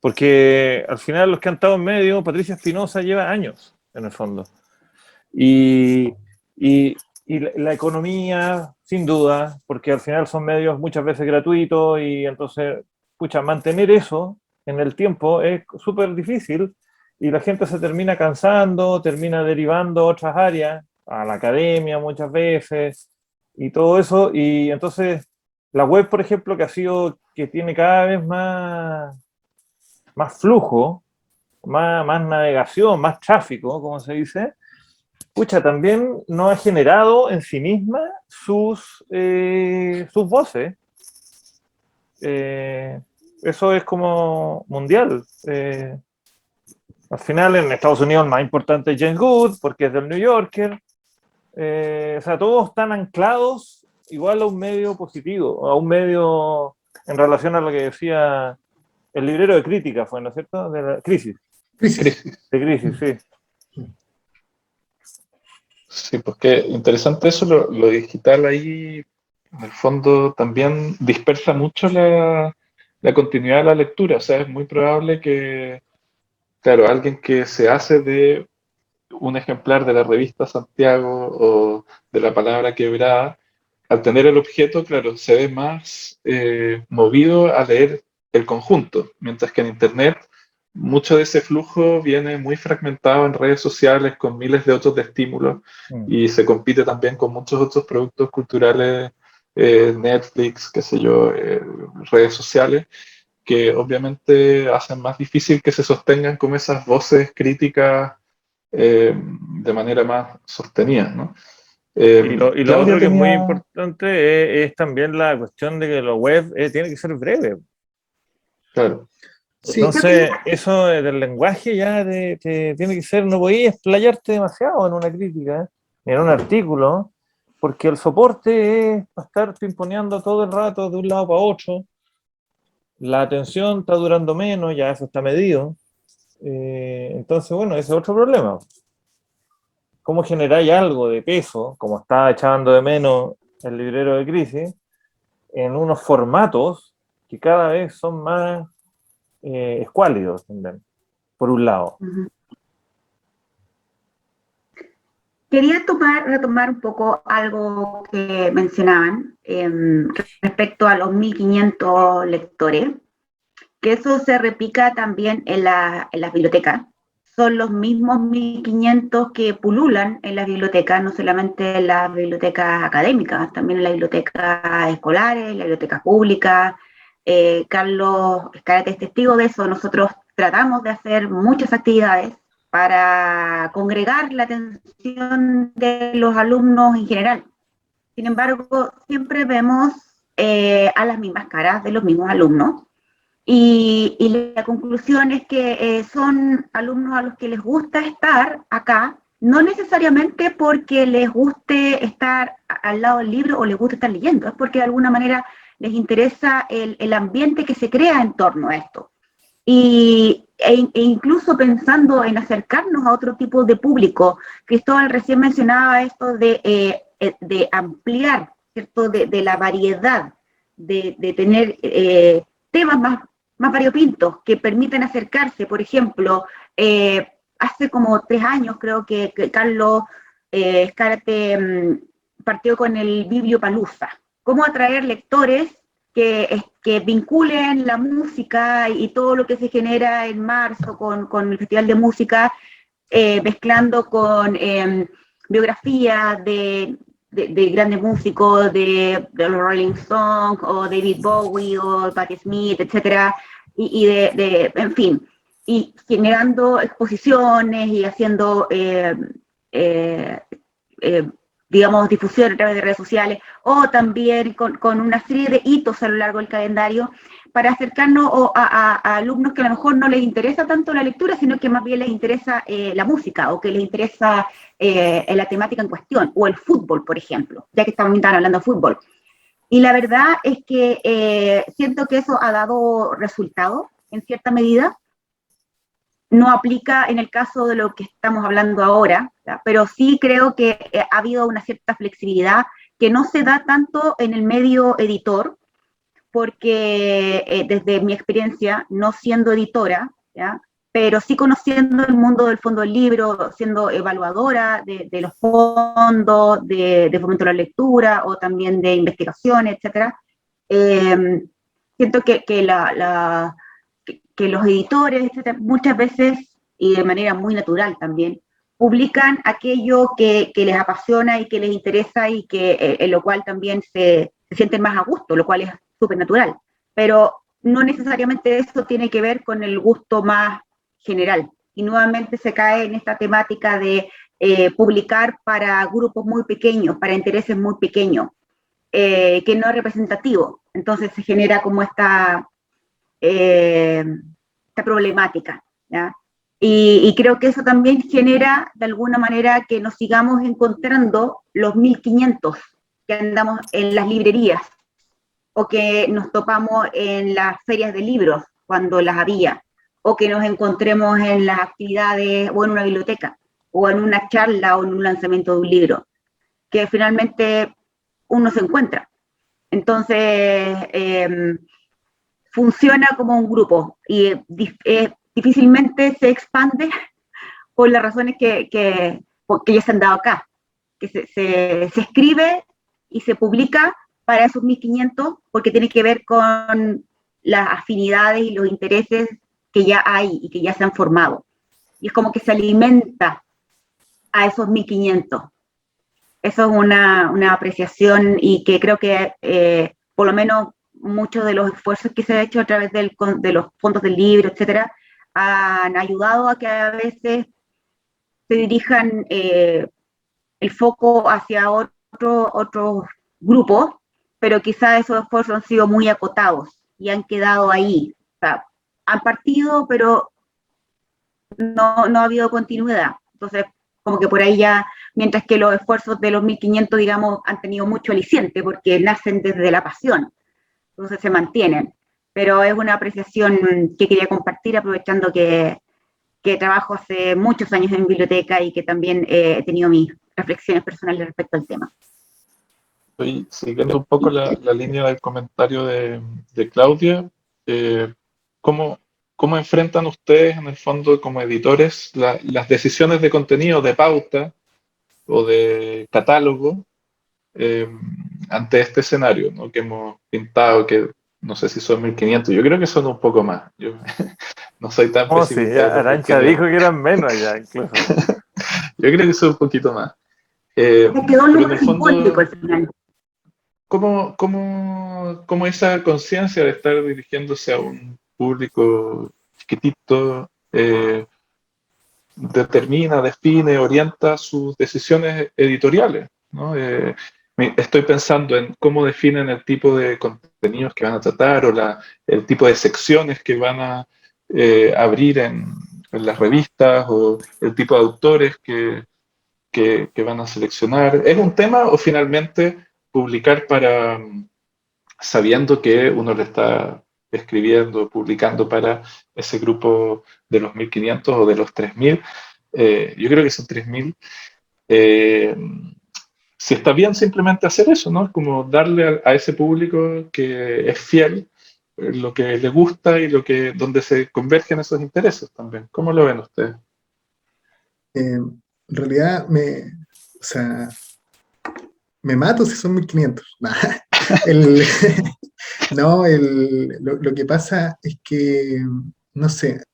Porque al final los que han estado en medio, Patricia Espinosa lleva años, en el fondo. Y, y, y la economía, sin duda, porque al final son medios muchas veces gratuitos y entonces, pucha, mantener eso en el tiempo es súper difícil y la gente se termina cansando, termina derivando a otras áreas, a la academia muchas veces y todo eso. Y entonces la web, por ejemplo, que tiene cada vez más flujo, más navegación, más tráfico, como se dice, pucha, también no ha generado en sí misma sus voces. Eso es como mundial. Al final en Estados Unidos el más importante es James Good, porque es del New Yorker. O sea, todos están anclados igual a un medio positivo, a un medio en relación a lo que decía el librero de crítica, ¿no es cierto? De la crisis. Crisis. De crisis, sí. Sí, porque interesante eso, lo digital ahí, en el fondo, también dispersa mucho la continuidad de la lectura. O sea, es muy probable que, claro, alguien que se hace de un ejemplar de la revista Santiago o de la Palabra Quebrada, al tener el objeto, claro, se ve más movido a leer el conjunto, mientras que en Internet mucho de ese flujo viene muy fragmentado en redes sociales con miles de otros de estímulos y se compite también con muchos otros productos culturales, Netflix, qué sé yo, redes sociales, que obviamente hacen más difícil que se sostengan como esas voces críticas de manera más sostenida, ¿no? Y lo Claudia otro que es muy tenía... importante es también la cuestión de que lo web tiene que ser breve. Claro. Sí, Entonces, eso del lenguaje ya tiene que ser, no podías explayarte demasiado en una crítica, en un artículo, porque el soporte es para estar pimponeando todo el rato de un lado para otro. La atención está durando menos, ya eso está medido. Entonces, bueno, ese es otro problema. ¿Cómo generáis algo de peso, como está echando de menos el librero de crisis, en unos formatos que cada vez son más escuálidos, por un lado? Uh-huh. Quería retomar un poco algo que mencionaban respecto a los 1.500 lectores, que eso se replica también en las bibliotecas. Son los mismos 1.500 que pululan en las bibliotecas, no solamente en las bibliotecas académicas, también en las bibliotecas escolares, en las bibliotecas públicas. Carlos Escarate es testigo de eso. Nosotros tratamos de hacer muchas actividades para congregar la atención de los alumnos en general. Sin embargo, siempre vemos a las mismas caras de los mismos alumnos. Y la conclusión es que son alumnos a los que les gusta estar acá, no necesariamente porque les guste estar al lado del libro o les guste estar leyendo, es porque de alguna manera les interesa el ambiente que se crea en torno a esto. E incluso pensando en acercarnos a otro tipo de público. Cristóbal recién mencionaba esto de ampliar, ¿cierto? De la variedad, de tener temas más variopintos que permiten acercarse. Por ejemplo, hace como 3 años creo que Carlos Escárate partió con el Bibliopalooza. ¿Cómo atraer lectores que vinculen la música y todo lo que se genera en marzo con el Festival de Música, mezclando con biografías de de grandes músicos, de los Rolling Stones, o David Bowie, o Patti Smith, etcétera, en fin, y generando exposiciones y haciendo, eh, digamos, difusión a través de redes sociales, o también con una serie de hitos a lo largo del calendario, para acercarnos a alumnos que a lo mejor no les interesa tanto la lectura, sino que más bien les interesa la música, o que les interesa la temática en cuestión, o el fútbol, por ejemplo, ya que estamos hablando de fútbol. Y la verdad es que siento que eso ha dado resultado en cierta medida. No aplica en el caso de lo que estamos hablando ahora, ¿ya? Pero sí creo que ha habido una cierta flexibilidad que no se da tanto en el medio editor, porque desde mi experiencia, no siendo editora, ¿ya? Pero sí conociendo el mundo del fondo del libro, siendo evaluadora de los fondos, de fomento de la lectura, o también de investigación, etcétera, siento que los editores, etcétera, muchas veces, y de manera muy natural también, publican aquello que les apasiona y que les interesa, y que en lo cual también se sienten más a gusto, lo cual es súper natural. Pero no necesariamente eso tiene que ver con el gusto más general. Y nuevamente se cae en esta temática de publicar para grupos muy pequeños, para intereses muy pequeños, que no es representativo. Entonces se genera como esta problemática, ¿ya? Y creo que eso también genera de alguna manera que nos sigamos encontrando los 1500 que andamos en las librerías, o que nos topamos en las ferias de libros cuando las había, o que nos encontremos en las actividades, o en una biblioteca, o en una charla, o en un lanzamiento de un libro, que finalmente uno se encuentra. Entonces, funciona como un grupo, y difícilmente se expande por las razones que ya se han dado acá, que se escribe y se publica para esos 1500, porque tiene que ver con las afinidades y los intereses que ya hay y que ya se han formado. Y es como que se alimenta a esos 1500. Eso es una apreciación, y que creo que por lo menos muchos de los esfuerzos que se han hecho a través de los fondos del libro, etcétera, han ayudado a que a veces se dirijan el foco hacia otros grupos, pero quizás esos esfuerzos han sido muy acotados y han quedado ahí. O sea, han partido, pero no ha habido continuidad. Entonces, como que por ahí ya, mientras que los esfuerzos de los 1500, digamos, han tenido mucho aliciente, porque nacen desde la pasión, entonces se mantienen. Pero es una apreciación que quería compartir, aprovechando que trabajo hace muchos años en biblioteca, y que también he tenido mis reflexiones personales respecto al tema. Estoy siguiendo un poco la línea del comentario de Claudia. ¿Cómo enfrentan ustedes, en el fondo, como editores, las decisiones de contenido, de pauta o de catálogo ante este escenario, ¿no?, que hemos pintado, que no sé si son 1500, yo creo que son un poco más. Yo no soy tan pesimista. Sí, ya Arantxa dijo que eran menos ya, incluso. Yo creo que son un poquito más. Quedó un número simbólico al final. ¿Cómo esa conciencia de estar dirigiéndose a un público chiquitito determina, define, orienta sus decisiones editoriales, ¿no? Estoy pensando en cómo definen el tipo de contenidos que van a tratar, o el tipo de secciones que van a abrir en las revistas, o el tipo de autores que van a seleccionar. ¿Es un tema, o finalmente publicar sabiendo que uno le está escribiendo, publicando para ese grupo de los 1500 o de los 3000? Yo creo que son 3000. Si está bien simplemente hacer eso, ¿no? Como darle a ese público que es fiel lo que le gusta, y donde se convergen esos intereses también. ¿Cómo lo ven ustedes? En realidad, me mato si son 1500. Lo que pasa es que, no sé,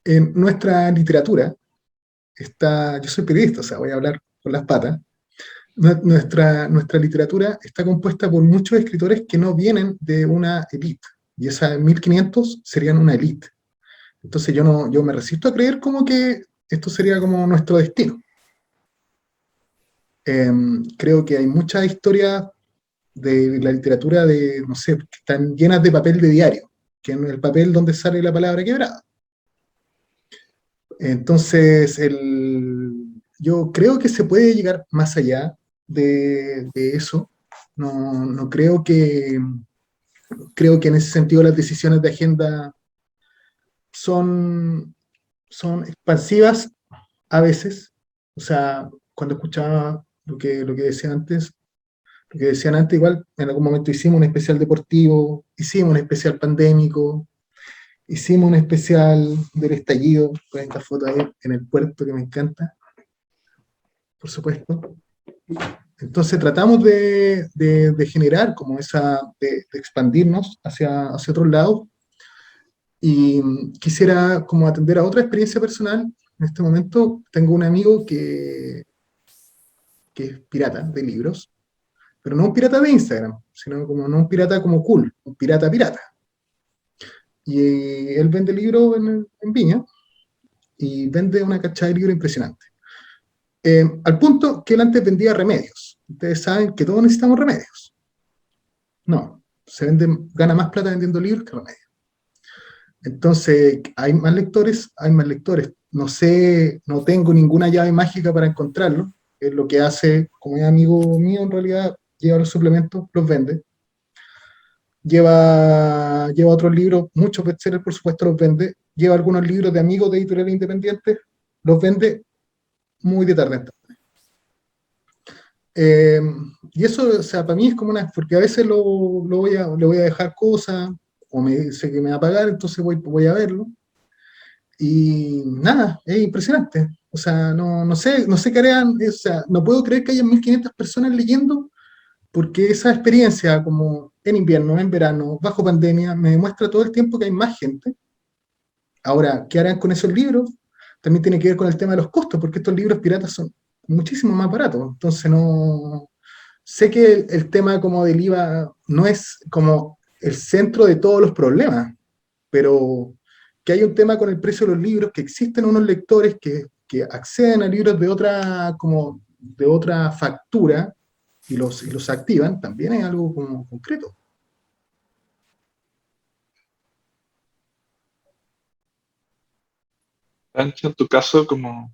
en nuestra literatura yo soy periodista, o sea, voy a hablar con las patas. nuestra literatura está compuesta por muchos escritores que no vienen de una élite, y esa 1500 serían una élite. Entonces yo me resisto a creer como que esto sería como nuestro destino. Creo que hay muchas historias de la literatura no sé, que están llenas de papel de diario, que es el papel donde sale la palabra quebrada. Entonces, yo creo que se puede llegar más allá de eso. No creo creo que en ese sentido las decisiones de agenda son expansivas a veces. O sea, cuando escuchaba lo que decía antes, lo que decían antes, igual en algún momento hicimos un especial deportivo, hicimos un especial pandémico, hicimos un especial del estallido, con esta foto ahí en el puerto que me encanta, por supuesto. Entonces tratamos de generar como de expandirnos hacia otros lados, y quisiera como atender a otra experiencia personal. En este momento tengo un amigo que es pirata de libros, pero no un pirata de Instagram, sino como no un pirata como cool, un pirata pirata. Y él vende libros en Viña, y vende una cachada de libros impresionante. Al punto que él antes vendía remedios. Ustedes saben que todos necesitamos remedios. No, gana más plata vendiendo libros que remedios. Entonces, hay más lectores, hay más lectores. No sé, no tengo ninguna llave mágica para encontrarlo. Es lo que hace, como es amigo mío, en realidad, lleva los suplementos, los vende. Lleva otros libros, muchos bestsellers, por supuesto, los vende. Lleva algunos libros de amigos de editoriales independientes, los vende muy de tarde. Y eso, o sea, para mí es como porque a veces le voy a dejar cosas, o me dice que me va a pagar, entonces voy a verlo. Y nada, es impresionante. O sea, no sé qué harían, o sea, no puedo creer que haya 1500 personas leyendo, porque esa experiencia, como en invierno, en verano, bajo pandemia, me demuestra todo el tiempo que hay más gente. Ahora, ¿qué harán con esos libros? También tiene que ver con el tema de los costos, porque estos libros piratas son muchísimo más baratos. Entonces, no sé que el tema como del IVA no es como el centro de todos los problemas, pero que hay un tema con el precio de los libros, que existen unos lectores que acceden a libros de otra factura, y los activan, también es algo como concreto. Pancho, en tu caso, como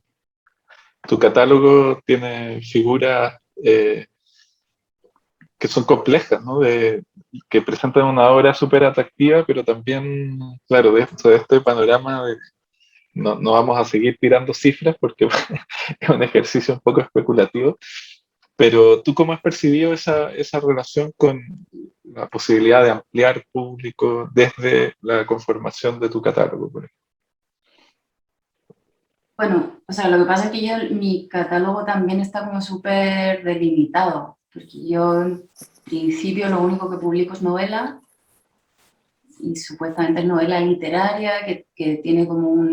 tu catálogo tiene figuras que son complejas, ¿no? Que presentan una obra súper atractiva, pero también, claro, de este panorama no vamos a seguir tirando cifras porque es un ejercicio un poco especulativo, pero ¿tú cómo has percibido esa relación con la posibilidad de ampliar público desde la conformación de tu catálogo, por ejemplo? Bueno, o sea, lo que pasa es que mi catálogo también está como súper delimitado, porque yo en principio lo único que publico es novela, y supuestamente es novela literaria, que tiene como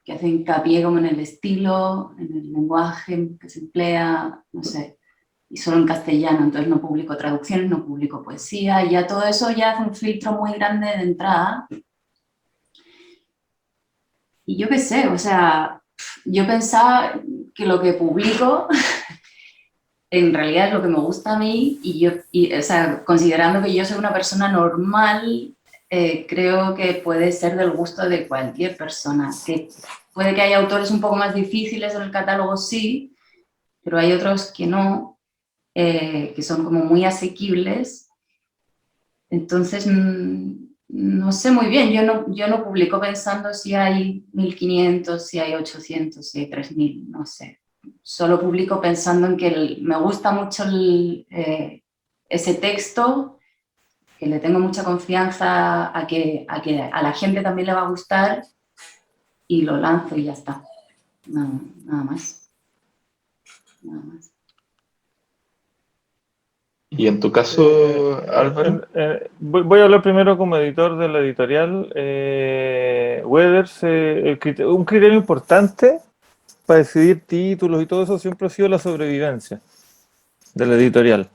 que hace hincapié como en el estilo, en el lenguaje que se emplea, no sé, y solo en castellano, entonces no publico traducciones, no publico poesía, y ya todo eso ya hace un filtro muy grande de entrada. Y yo qué sé, o sea, yo pensaba que lo que publico en realidad es lo que me gusta a mí, o sea, considerando que yo soy una persona normal, creo que puede ser del gusto de cualquier persona. Que puede que haya autores un poco más difíciles en el catálogo, sí, pero hay otros que no, que son como muy asequibles. Entonces, no sé muy bien, yo no publico pensando si hay 1500, si hay 800, si hay 3000, no sé. Solo publico pensando en que me gusta mucho ese texto, que le tengo mucha confianza a que a la gente también le va a gustar, y lo lanzo y ya está. Nada más. Nada más. Y en tu caso, Álvaro. Voy a hablar primero como editor de la editorial. Weathers, un criterio importante para decidir títulos y todo eso siempre ha sido la sobrevivencia. de la editorial.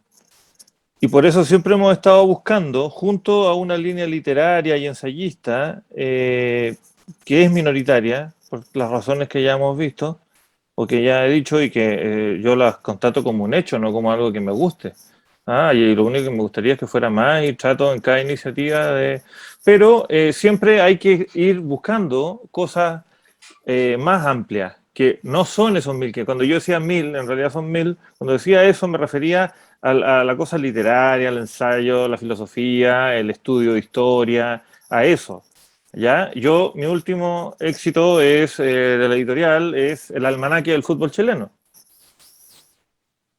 Y por eso siempre hemos estado buscando, junto a una línea literaria y ensayista, que es minoritaria, por las razones que ya hemos visto, o que ya he dicho y que yo las constato como un hecho, no como algo que me guste. Y lo único que me gustaría es que fuera más y trato en cada iniciativa de... Pero siempre hay que ir buscando cosas más amplias, que no son esos 1000, que cuando yo decía 1000, en realidad son 1000, cuando decía eso me refería a la cosa literaria, al ensayo, la filosofía, el estudio de historia, a eso. ¿Ya? Mi último éxito es, de la editorial es El almanaque del fútbol chileno.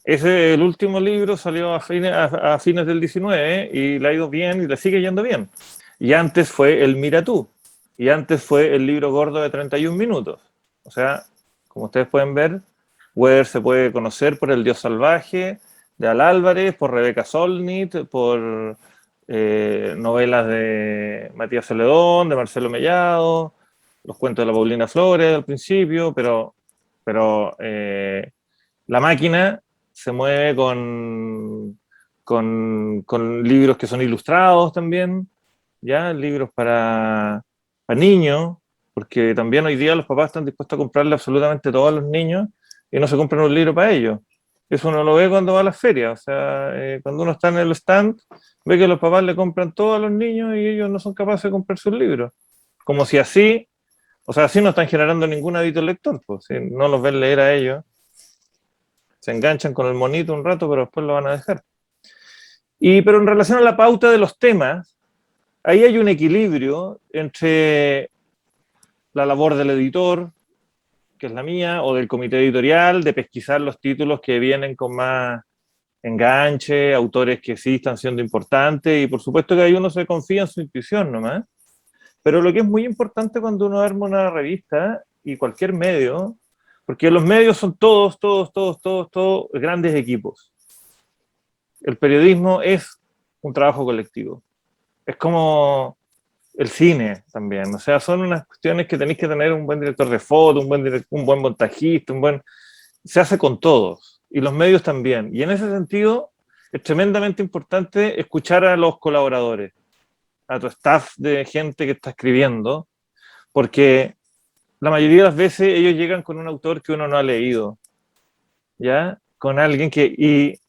Ese, el último libro salió a fines del 19 y le ha ido bien y le sigue yendo bien. Y antes fue el Mira Tú. Y antes fue el libro gordo de 31 minutos. O sea, como ustedes pueden ver, Weber se puede conocer por El Dios Salvaje, de Al Álvarez, por Rebeca Solnit, por novelas de Matías Celedón, de Marcelo Mellado, los cuentos de la Paulina Flores al principio, pero La Máquina se mueve con libros que son ilustrados también, ¿ya? Libros para niños, porque también hoy día los papás están dispuestos a comprarle absolutamente todo a los niños y no se compran un libro para ellos. Eso uno lo ve cuando va a las ferias, o sea, cuando uno está en el stand, ve que los papás le compran todo a los niños y ellos no son capaces de comprar sus libros. Como si así, o sea, así no están generando ningún hábito lector, pues, si no los ven leer a ellos, se enganchan con el monito un rato, pero después lo van a dejar. Pero en relación a la pauta de los temas, ahí hay un equilibrio entre la labor del editor, que es la mía, o del comité editorial, de pesquisar los títulos que vienen con más enganche, autores que sí están siendo importantes, y por supuesto que ahí uno se confía en su intuición nomás. Pero lo que es muy importante cuando uno arma una revista y cualquier medio, porque los medios son todos grandes equipos. El periodismo es un trabajo colectivo. Es como el cine también. O sea, son unas cuestiones que tenéis que tener un buen director de foto, un buen montajista, se hace con todos. Y los medios también. Y en ese sentido, es tremendamente importante escuchar a los colaboradores, a tu staff de gente que está escribiendo, porque la mayoría de las veces ellos llegan con un autor que uno no ha leído, ¿ya? Con alguien y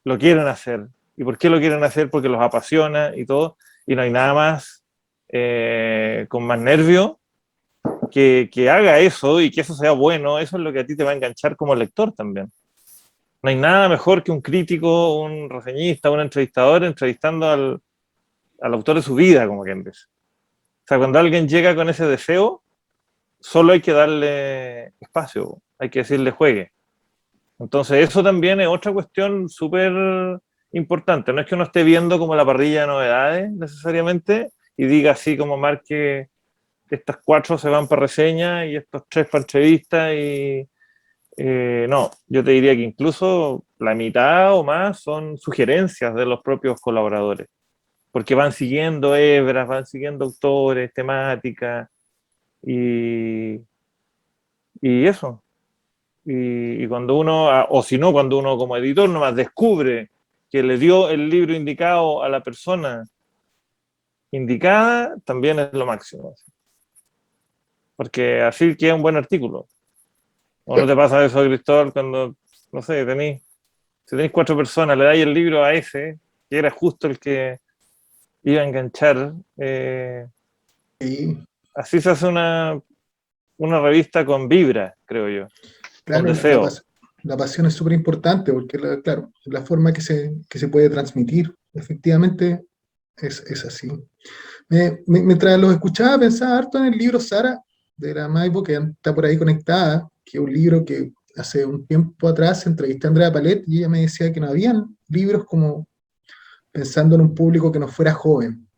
lo quieren hacer. ¿Y por qué lo quieren hacer? Porque los apasiona y todo, y no hay nada más con más nervio que haga eso y que eso sea bueno. Eso es lo que a ti te va a enganchar como lector también. No hay nada mejor que un crítico, un reseñista, un entrevistador entrevistando al autor de su vida, como quien dice. O sea, cuando alguien llega con ese deseo, solo hay que darle espacio, hay que decirle juegue. Entonces eso también es otra cuestión súper importante. No es que uno esté viendo como la parrilla de novedades necesariamente y diga así como marque estas 4 se van para reseña y estos 3 para entrevista y no, yo te diría que incluso la mitad o más son sugerencias de los propios colaboradores, porque van siguiendo hebras, van siguiendo autores, temáticas y eso. Y cuando uno, o si no, cuando uno como editor nomás descubre que le dio el libro indicado a la persona indicada, también es lo máximo. Porque así queda un buen artículo. ¿O no te pasa eso, Cristóbal, cuando, no sé, si tenéis 4 personas, le dais el libro a ese, que era justo el que iba a enganchar? Sí, Así se hace una revista con vibra, creo yo, con claro, deseo. la pasión es súper importante porque, claro, la forma que se puede transmitir, efectivamente, es así. Mientras los escuchaba, pensaba harto en el libro Sara, de la Maipo, que está por ahí conectada, que es un libro que hace un tiempo atrás entrevisté a Andrea Palet y ella me decía que no habían libros como pensando en un público que no fuera joven.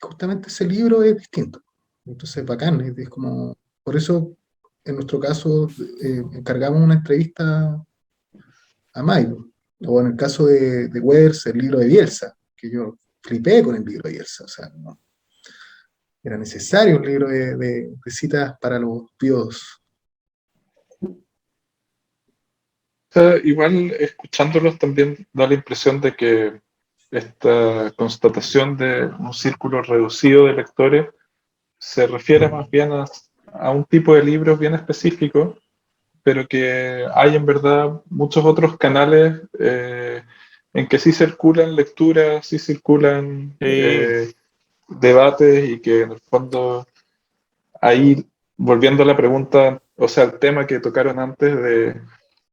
Justamente ese libro es distinto. Entonces, bacán, es como, por eso, en nuestro caso, encargamos una entrevista a Maipo. O en el caso de Wers, el libro de Bielsa, que yo flipé con el libro de Bielsa, o sea, no, era necesario un libro de citas para los piodos. sea, igual escuchándolos también da la impresión de que esta constatación de un círculo reducido de lectores se refiere más bien a un tipo de libros bien específico, pero que hay en verdad muchos otros canales en que sí circulan lecturas, sí circulan Sí, debates y que en el fondo ahí, volviendo a la pregunta, o sea, el tema que tocaron antes de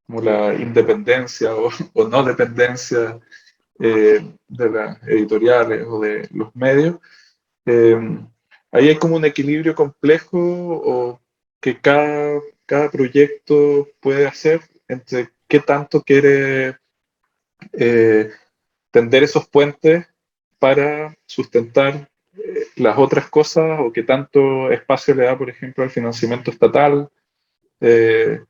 como la independencia o no dependencia de las editoriales o de los medios, eh, ahí hay como un equilibrio complejo o que cada proyecto puede hacer entre qué tanto quiere eh, tender esos puentes para sustentar las otras cosas o qué tanto espacio le da, por ejemplo, al financiamiento estatal. Eh,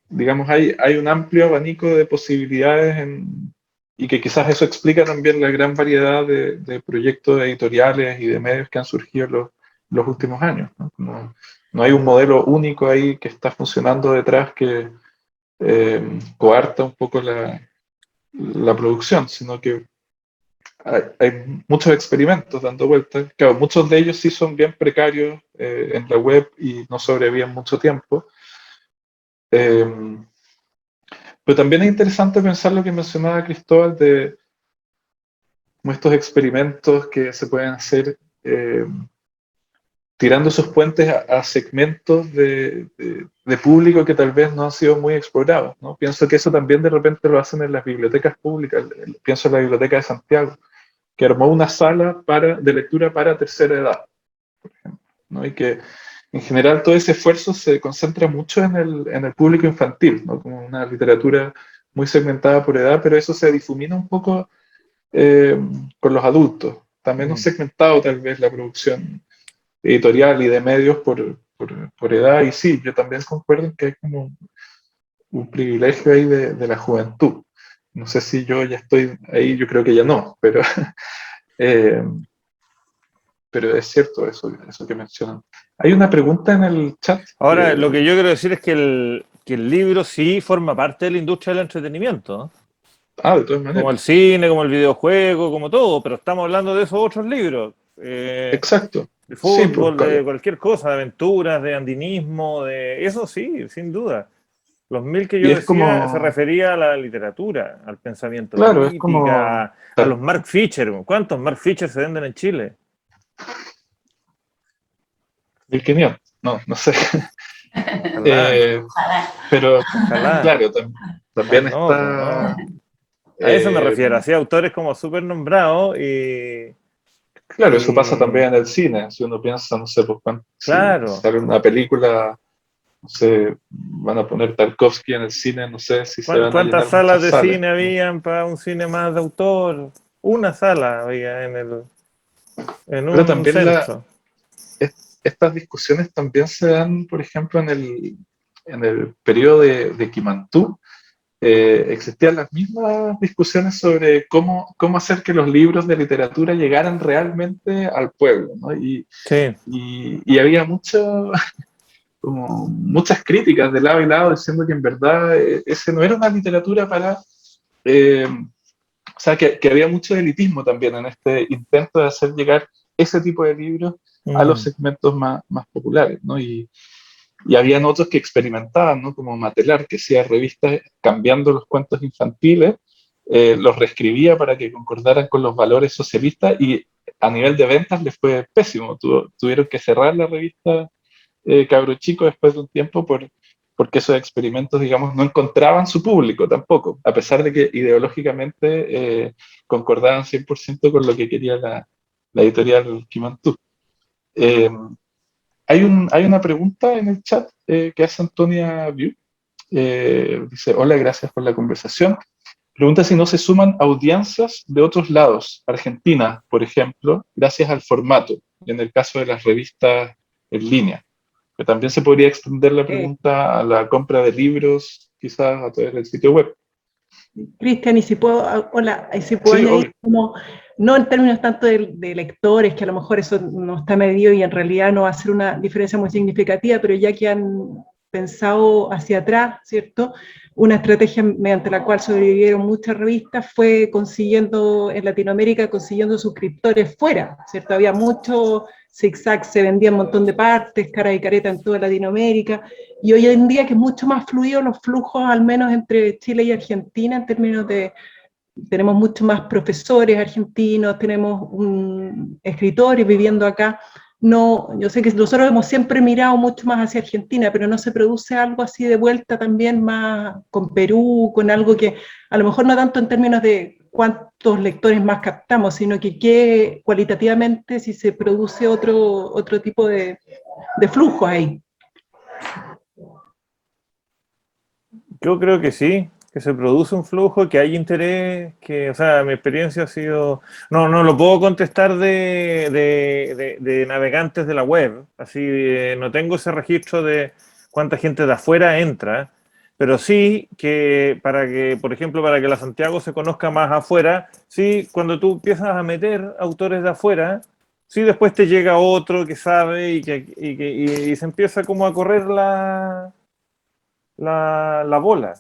digamos, hay un amplio abanico de posibilidades y que quizás eso explica también la gran variedad de proyectos editoriales y de medios que han surgido los últimos años, ¿no? No hay un modelo único ahí que está funcionando detrás que coarta un poco la producción, sino que hay muchos experimentos dando vueltas. Claro, muchos de ellos sí son bien precarios en la web y no sobreviven mucho tiempo. Eh, pero también es interesante pensar lo que mencionaba Cristóbal de como estos experimentos que se pueden hacer tirando esos puentes a segmentos de público que tal vez no han sido muy explorados, ¿no? Pienso que eso también de repente lo hacen en las bibliotecas públicas. Pienso en la Biblioteca de Santiago, que armó una sala de lectura para tercera edad, ¿no? Y que en general todo ese esfuerzo se concentra mucho en el público infantil, ¿no? Como una literatura muy segmentada por edad, pero eso se difumina un poco con los adultos. También no segmentado tal vez la producción editorial y de medios por edad, y sí, yo también concuerdo en que hay como un privilegio ahí de la juventud. No sé si yo ya estoy ahí, yo creo que ya no, eh, pero es cierto eso que mencionan. Hay una pregunta en el chat. ahora lo que yo quiero decir es que el libro sí forma parte de la industria del entretenimiento, ¿no? De todas maneras. Como el cine, como el videojuego, como todo, pero estamos hablando de esos otros libros. Exacto. De Sí, fútbol, de cualquier cosa, de aventuras, de andinismo, de eso sí, sin duda. Los 1000 que y yo es decía se como, refería a la literatura, al pensamiento claro, es crítico, como, a los Mark Fisher. ¿Cuántos Mark Fisher se venden en Chile? 1500, no sé. Ojalá, Pero, ojalá. claro, también No, pues está, no. A eso me eh, refiero, así autores como súper nombrados claro, eso pasa y también en el cine. Si uno piensa, no sé, pues, si claro. sale una película, no sé, van a poner Tarkovsky en el cine, no sé si se van a ¿Cuántas llenar salas muchas de salas, cine ¿no? habían para un cine más de autor? Una sala había en Pero un también centro. estas discusiones también se dan, por ejemplo, en el periodo de Quimantú. Existían las mismas discusiones sobre cómo hacer que los libros de literatura llegaran realmente al pueblo, ¿no? Sí. Y había como muchas críticas de lado y lado diciendo que en verdad ese no era una literatura para... o sea, que había mucho elitismo también en este intento de hacer llegar ese tipo de libros a los Mm. segmentos más populares, ¿no? Y habían otros que experimentaban, ¿no? Como Matelar, que hacía revistas cambiando los cuentos infantiles, los reescribía para que concordaran con los valores socialistas y a nivel de ventas les fue pésimo. Tuvieron que cerrar la revista Cabro Chico después de un tiempo porque esos experimentos, digamos, no encontraban su público tampoco, a pesar de que ideológicamente concordaban 100% con lo que quería la editorial Quimantú. Eh, hay una pregunta en el chat que hace Antonia View. Dice, hola, gracias por la conversación. Pregunta si no se suman audiencias de otros lados, Argentina, por ejemplo, gracias al formato, en el caso de las revistas en línea. Que también se podría extender la pregunta a la compra de libros, quizás a través del sitio web. Cristian, y si puedo, hola, y si puedo Sí, añadir obvio. como, no en términos tanto de lectores, que a lo mejor eso no está medido y en realidad no va a ser una diferencia muy significativa, pero ya que han pensado hacia atrás, ¿cierto? Una estrategia mediante la cual sobrevivieron muchas revistas fue consiguiendo, en Latinoamérica, consiguiendo suscriptores fuera, ¿cierto? Había mucho zigzag, se vendía un montón de partes, cara y careta en toda Latinoamérica, y hoy en día que es mucho más fluido los flujos, al menos entre Chile y Argentina, en términos de, tenemos mucho más profesores argentinos, tenemos escritores viviendo acá. No, yo sé que nosotros hemos siempre mirado mucho más hacia Argentina, pero no se produce algo así de vuelta también más con Perú, con algo que a lo mejor no tanto en términos de cuántos lectores más captamos, sino que cualitativamente si se produce otro tipo de flujo ahí. Yo creo que sí, que se produce un flujo, que hay interés, que, o sea, mi experiencia ha sido, no lo puedo contestar de navegantes de la web, así, no tengo ese registro de cuánta gente de afuera entra, pero sí que, por ejemplo, para que la Santiago se conozca más afuera, sí, cuando tú empiezas a meter autores de afuera, sí, después te llega otro que sabe y se empieza como a correr la bola.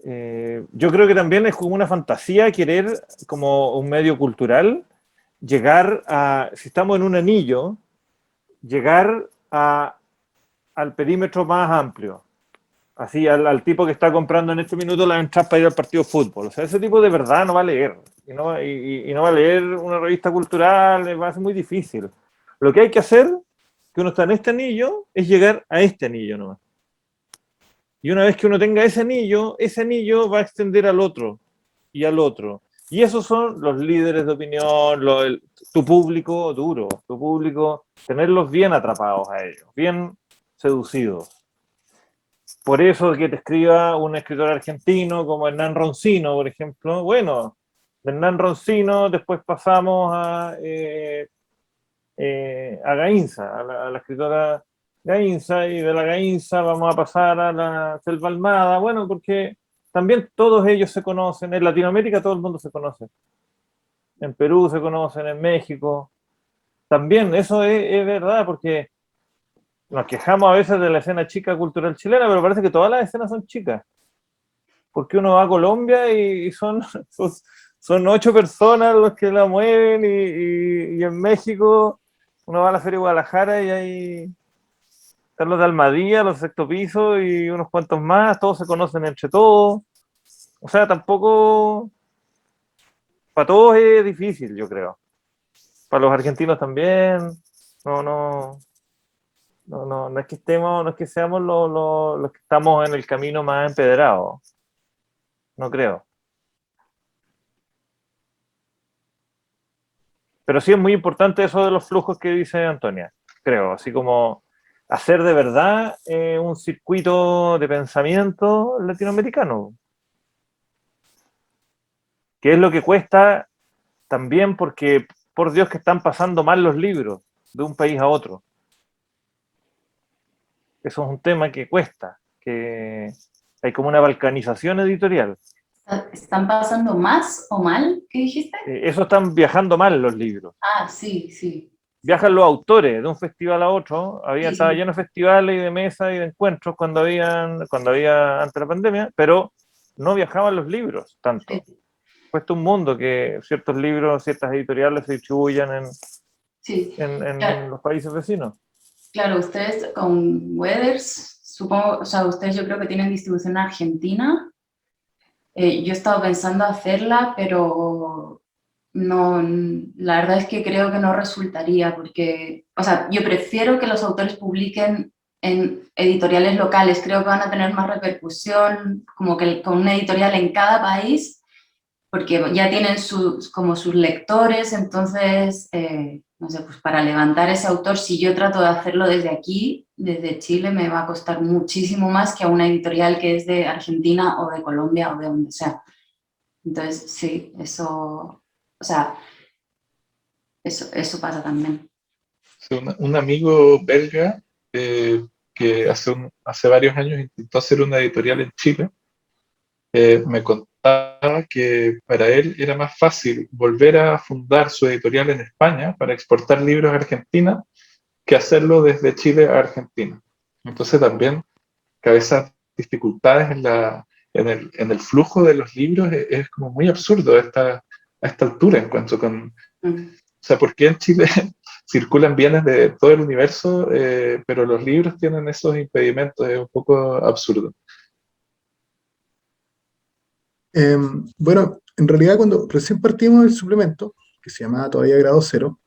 Yo creo que también es como una fantasía querer, como un medio cultural, llegar a, si estamos en un anillo, llegar al perímetro más amplio. Así, al tipo que está comprando en este minuto las entradas para ir al partido de fútbol. O sea, ese tipo de verdad no va a leer. Y no va a leer una revista cultural, va a ser muy difícil. Lo que hay que hacer, que uno está en este anillo, es llegar a este anillo nomás. Y una vez que uno tenga ese anillo va a extender al otro y al otro. Y esos son los líderes de opinión, tu público duro, tu público, tenerlos bien atrapados a ellos, bien seducidos. Por eso que te escriba un escritor argentino como Hernán Roncino, por ejemplo. Bueno, de Hernán Roncino después pasamos a Gainza, a la escritora Gainza, y de la Gainza vamos a pasar a la Selva Almada, bueno, porque también todos ellos se conocen, en Latinoamérica todo el mundo se conoce, en Perú se conocen, en México, también, eso es verdad, porque nos quejamos a veces de la escena chica cultural chilena, pero parece que todas las escenas son chicas, porque uno va a Colombia y son 8 personas los que la mueven, y en México uno va a la Feria de Guadalajara y hay están los de Almadía, los de Sexto Piso y unos cuantos más, todos se conocen entre todos. O sea, tampoco, para todos es difícil, yo creo. Para los argentinos también. No es que estemos, no es que seamos los que estamos en el camino más empedrado. No creo. Pero sí es muy importante eso de los flujos que dice Antonia, creo, así como hacer de verdad un circuito de pensamiento latinoamericano, que es lo que cuesta también porque, por Dios, que están pasando mal los libros de un país a otro. Eso es un tema que cuesta, que hay como una balcanización editorial. ¿Están pasando más o mal? ¿Qué dijiste? Eso están viajando mal los libros. Ah, sí, sí. Viajan los autores de un festival a otro, estaba Sí. lleno de festivales y de mesas y de encuentros cuando había antes de la pandemia, pero no viajaban los libros tanto. Sí. Cuesta un mundo que ciertos libros, ciertas editoriales se distribuyan Sí. en los países vecinos. Claro, ustedes con Weathers, supongo, o sea, ustedes yo creo que tienen distribución en Argentina. Yo he estado pensando hacerla, pero no, la verdad es que creo que no resultaría, porque, o sea, yo prefiero que los autores publiquen en editoriales locales, creo que van a tener más repercusión, como que con una editorial en cada país, porque ya tienen como sus lectores, entonces, no sé, pues para levantar ese autor, si yo trato de hacerlo desde aquí, desde Chile, me va a costar muchísimo más que a una editorial que es de Argentina o de Colombia o de donde sea. Entonces, sí, eso, o sea, eso pasa también. Un amigo belga que hace varios años intentó hacer una editorial en Chile, me contaba que para él era más fácil volver a fundar su editorial en España para exportar libros a Argentina que hacerlo desde Chile a Argentina. Entonces también que a veces dificultades en el flujo de los libros es como muy absurdo a esta altura, encuentro con... O sea, ¿por qué en Chile circulan bienes de todo el universo, pero los libros tienen esos impedimentos? Es un poco absurdo. Bueno, en realidad cuando recién partimos del suplemento, que se llamaba todavía Grado Cero,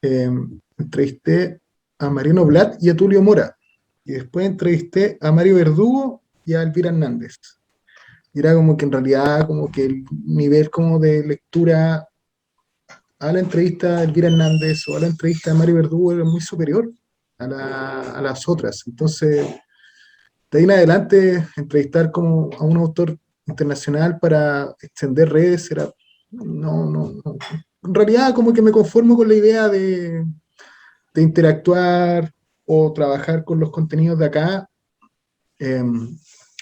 entrevisté a Mariano Blatt y a Tulio Mora, y después entrevisté a Mario Verdugo y a Elvira Hernández. Y era como que en realidad como que el nivel como de lectura a la entrevista de Elvira Hernández o a la entrevista de Mario Verdugo era muy superior a las otras. Entonces, de ahí en adelante, entrevistar como a un autor internacional para extender redes era, no. En realidad como que me conformo con la idea de interactuar o trabajar con los contenidos de acá.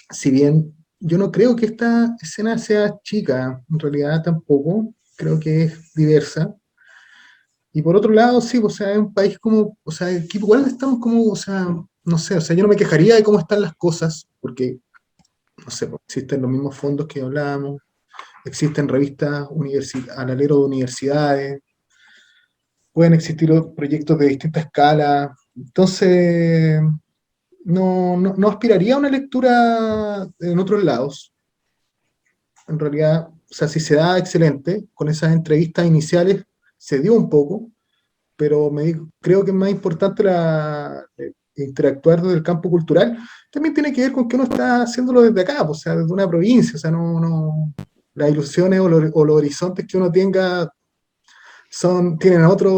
Si bien yo no creo que esta escena sea chica, en realidad tampoco, creo que es diversa. Y por otro lado, sí, o sea, es un país como, o sea, que igual estamos como, o sea, no sé, o sea, yo no me quejaría de cómo están las cosas, porque, no sé, pues, existen los mismos fondos que hablábamos, existen revistas al alero de universidades, pueden existir proyectos de distinta escala, entonces no aspiraría a una lectura en otros lados. En realidad, o sea, si se da, excelente, con esas entrevistas iniciales se dio un poco, pero creo que es más importante interactuar desde el campo cultural. También tiene que ver con que uno está haciéndolo desde acá, o sea, desde una provincia, o sea, las ilusiones o los horizontes que uno tenga tienen otra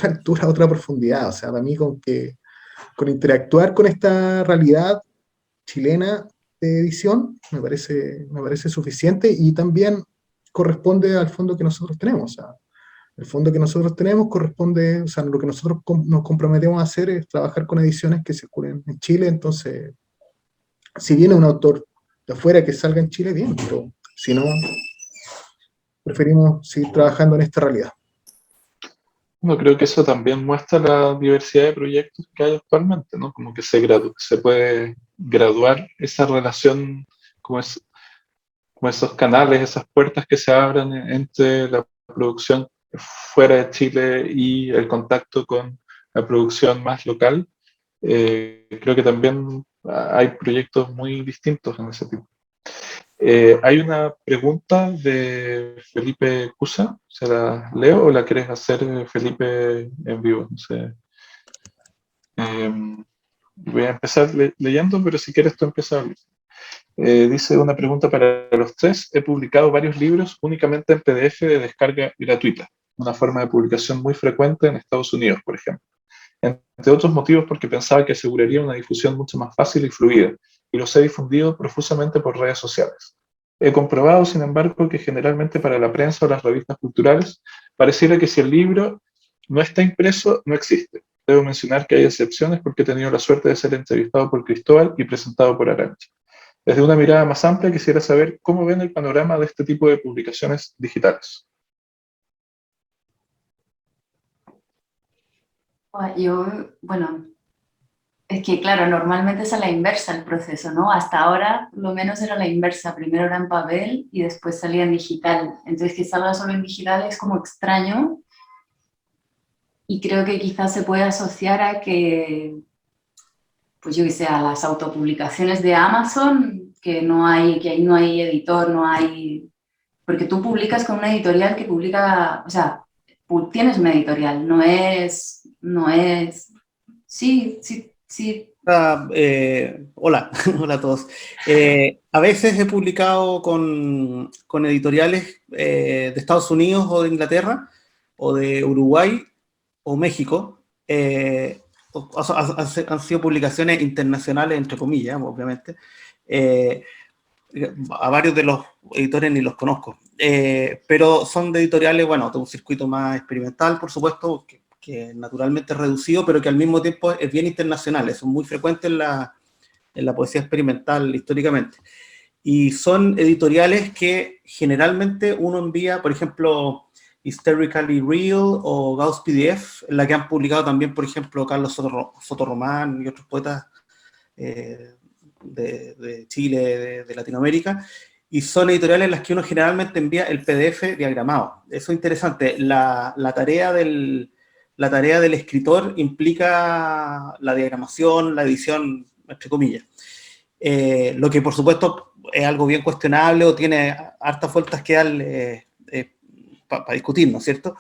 altura, otra profundidad, o sea, para mí con interactuar con esta realidad chilena de edición me parece suficiente y también corresponde al fondo que nosotros tenemos, o sea, el fondo que nosotros tenemos corresponde, o sea, lo que nosotros nos comprometemos a hacer es trabajar con ediciones que circulen en Chile, entonces, si viene un autor de afuera que salga en Chile, bien, pero si no, preferimos seguir trabajando en esta realidad. No, creo que eso también muestra la diversidad de proyectos que hay actualmente, ¿no? Como que se puede graduar esa relación, como esos canales, esas puertas que se abren entre la producción fuera de Chile y el contacto con la producción más local. Creo que también hay proyectos muy distintos en ese tipo. Hay una pregunta de Felipe Cusa, ¿se la leo o la quieres hacer, Felipe, en vivo? No sé. Voy a empezar leyendo, pero si quieres tú empieza. Dice una pregunta para los tres. He publicado varios libros únicamente en PDF de descarga gratuita, una forma de publicación muy frecuente en Estados Unidos, por ejemplo. Entre otros motivos porque pensaba que aseguraría una difusión mucho más fácil y fluida, y los he difundido profusamente por redes sociales. He comprobado, sin embargo, que generalmente para la prensa o las revistas culturales pareciera que si el libro no está impreso, no existe. Debo mencionar que hay excepciones porque he tenido la suerte de ser entrevistado por Cristóbal y presentado por Arantxa. Desde una mirada más amplia, quisiera saber cómo ven el panorama de este tipo de publicaciones digitales. Bueno, es que claro, normalmente es a la inversa el proceso, ¿no? Hasta ahora, por lo menos era la inversa. Primero era en papel y después salía en digital. Entonces, que salga solo en digital es como extraño. Y creo que quizás se puede asociar a que, pues yo qué sé, a las autopublicaciones de Amazon, que ahí no hay editor, no hay... Porque tú publicas con una editorial que publica, o sea, tienes una editorial, no es... Sí. Hola, hola a todos. A veces he publicado con editoriales de Estados Unidos o de Inglaterra, o de Uruguay o México. Han sido publicaciones internacionales, entre comillas, obviamente. A varios de los editores ni los conozco. Pero son de editoriales, bueno, de un circuito más experimental, por supuesto, que naturalmente es reducido, pero que al mismo tiempo es bien internacional. Eso es muy frecuente en la poesía experimental históricamente. Y son editoriales que generalmente uno envía, por ejemplo, Hysterically Real o Gauss PDF, en la que han publicado también, por ejemplo, Carlos Soto Román y otros poetas de Chile, de Latinoamérica, y son editoriales en las que uno generalmente envía el PDF diagramado. Eso es interesante. La tarea del escritor implica la diagramación, la edición, entre comillas. Lo que por supuesto es algo bien cuestionable o tiene hartas vueltas que darle para discutir, ¿no es cierto?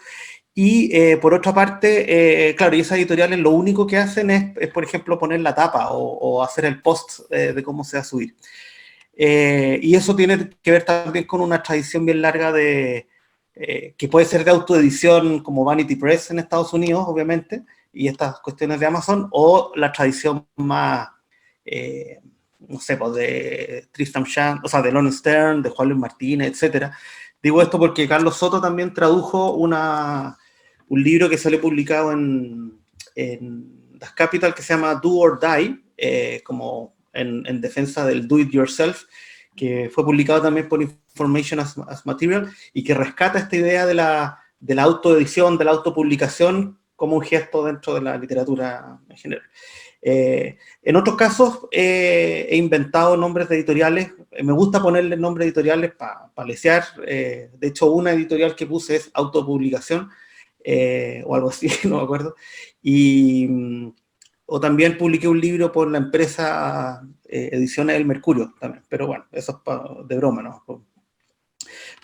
Y por otra parte, claro, y esas editoriales lo único que hacen es por ejemplo, poner la tapa o hacer el post de cómo se va a subir. Y eso tiene que ver también con una tradición bien larga que puede ser de autoedición como Vanity Press en Estados Unidos, obviamente, y estas cuestiones de Amazon, o la tradición más, no sé, pues de Tristram Shandy, o sea, de Lon Stern, de Juan Luis Martínez, etc. Digo esto porque Carlos Soto también tradujo un libro que salió publicado en Das Capital que se llama Do or Die, como en defensa del do it yourself, que fue publicado también por Information as Material, y que rescata esta idea de la autoedición, de la autopublicación, como un gesto dentro de la literatura en general. En otros casos he inventado nombres de editoriales, me gusta ponerle nombres de editoriales para lesear, de hecho una editorial que puse es Autopublicación, o algo así, no me acuerdo, o también publiqué un libro por la empresa Ediciones del Mercurio también, pero bueno, eso es de broma, ¿no?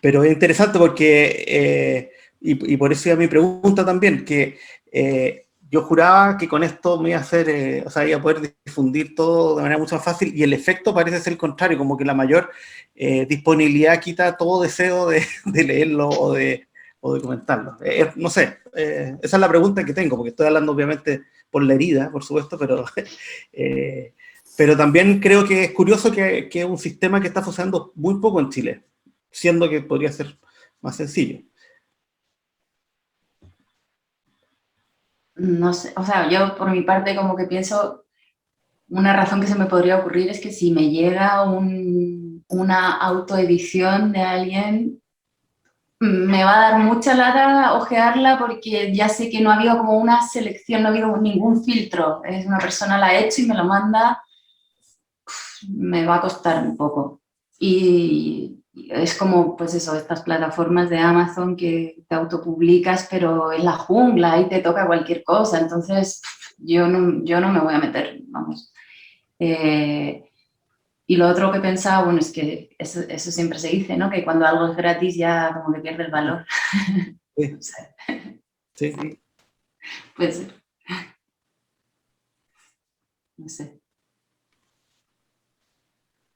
Pero es interesante porque, y por eso iba mi pregunta también, que yo juraba que con esto me iba a hacer, o sea, iba a poder difundir todo de manera mucho más fácil, y el efecto parece ser el contrario, como que la mayor disponibilidad quita todo deseo de leerlo o de comentarlo. No sé, esa es la pregunta que tengo, porque estoy hablando obviamente por la herida, por supuesto, pero también creo que es curioso que es un sistema que está funcionando muy poco en Chile, siendo que podría ser más sencillo. No sé, o sea, yo por mi parte como que pienso, una razón que se me podría ocurrir es que si me llega una autoedición de alguien, me va a dar mucha lata ojearla porque ya sé que no ha habido como una selección, no ha habido ningún filtro. Es una persona la ha hecho y me lo manda, me va a costar un poco. Y es como, pues eso, estas plataformas de Amazon que te autopublicas, pero en la jungla y te toca cualquier cosa. Entonces, yo no me voy a meter, vamos. Y lo otro que pensaba, bueno, es que eso siempre se dice, ¿no? Que cuando algo es gratis ya como que pierde el valor. Sí. No sé. Sí. Sí. Puede ser. No sé.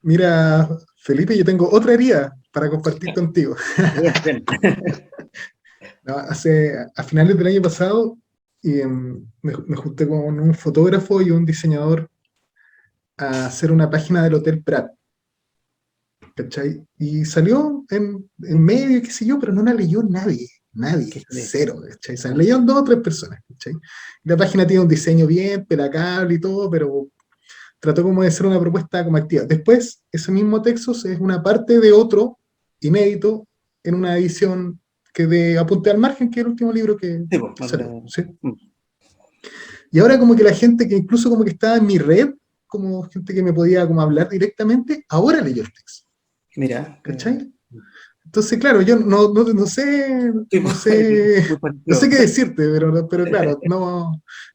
Mira, Felipe, yo tengo otra herida para compartir contigo. No, a finales del año pasado me junté con un fotógrafo y un diseñador a hacer una página del Hotel Prat, ¿cachai? Y salió en medio, qué sé yo, pero no la leyó nadie, cero, ¿cachai? Se la leyeron 2 o 3 personas, ¿cachai? La página tiene un diseño bien, pelacable y todo, pero trató como de ser una propuesta como activa. Después, ese mismo texto es una parte de otro inédito en una edición que de Apunte al Margen, que es el último libro que Sí, pues, salió, ¿sí? Y ahora como que la gente que incluso como que estaba en mi red, como gente que me podía como hablar directamente, ahora leyó el texto. Mira. ¿Cachai? Entonces, claro, yo no sé, no sé qué decirte, pero claro,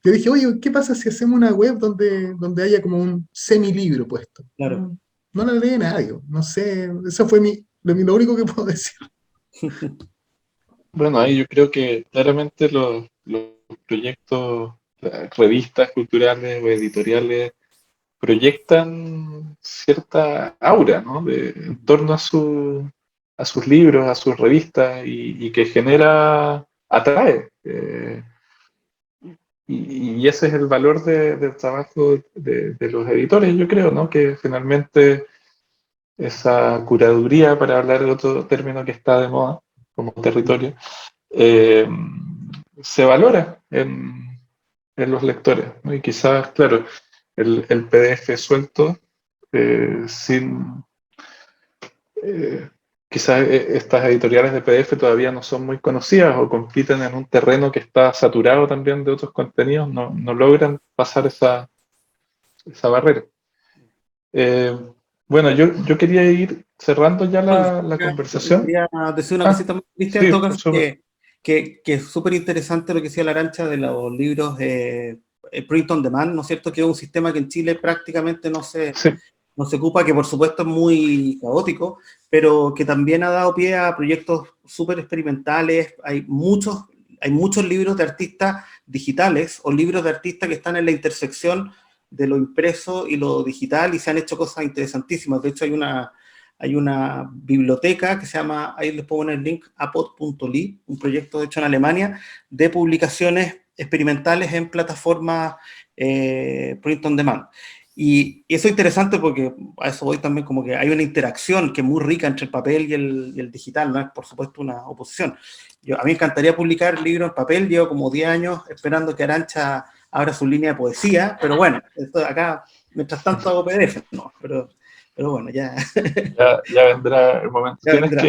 yo dije, oye, ¿qué pasa si hacemos una web donde haya como un semilibro puesto? Claro. No la lee nadie, no sé, eso fue lo único que puedo decir. Bueno, ahí yo creo que claramente los proyectos, revistas culturales o editoriales proyectan cierta aura, ¿no? En torno a sus libros, a sus revistas y que atrae. Y ese es el valor del trabajo de los editores, yo creo, ¿no? Que finalmente esa curaduría, para hablar de otro término que está de moda, como territorio, eh, se valora en los lectores, ¿no? Y quizás, claro, el PDF suelto, sin... quizás estas editoriales de PDF todavía no son muy conocidas o compiten en un terreno que está saturado también de otros contenidos, no logran pasar esa barrera. Bueno, yo quería ir cerrando ya la conversación. Quería decir una cosita más, Cristian, sí, en todo caso, por supuesto. que es súper interesante lo que decía la Arancha de los libros print on demand, ¿no es cierto? Que es un sistema que en Chile prácticamente Sí, no se ocupa, que por supuesto es muy caótico, pero que también ha dado pie a proyectos súper experimentales. Hay muchos libros de artistas digitales o libros de artistas que están en la intersección de lo impreso y lo digital y se han hecho cosas interesantísimas. De hecho, hay una biblioteca que se llama, ahí les puedo poner el link, apod.ly, un proyecto hecho en Alemania de publicaciones experimentales en plataformas print on demand. Y eso es interesante porque a eso voy también, como que hay una interacción que es muy rica entre el papel y el digital, no es por supuesto una oposición. A mí me encantaría publicar libros en papel, llevo como 10 años esperando que Arancha abra su línea de poesía, pero bueno, esto acá, mientras tanto hago PDF, no, pero bueno, ya. ya vendrá el momento. Ya vendrá.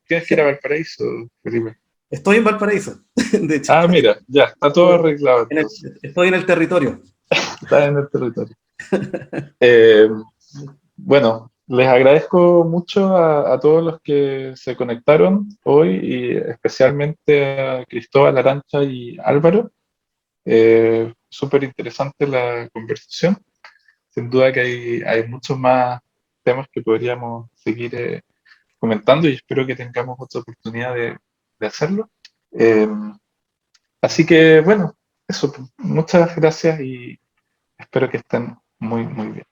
Tienes que ir a Valparaíso, Felipe. Estoy en Valparaíso, de hecho. Ah, mira, ya, está todo arreglado entonces. Estoy en el territorio. Está en el territorio. Bueno, les agradezco mucho a todos los que se conectaron hoy y especialmente a Cristóbal, Arancha y Álvaro. Súper interesante la conversación. Sin duda que hay muchos más temas que podríamos seguir comentando y espero que tengamos otra oportunidad de hacerlo. Eh, Así que bueno, eso, muchas gracias y espero que estén muy, muy bien.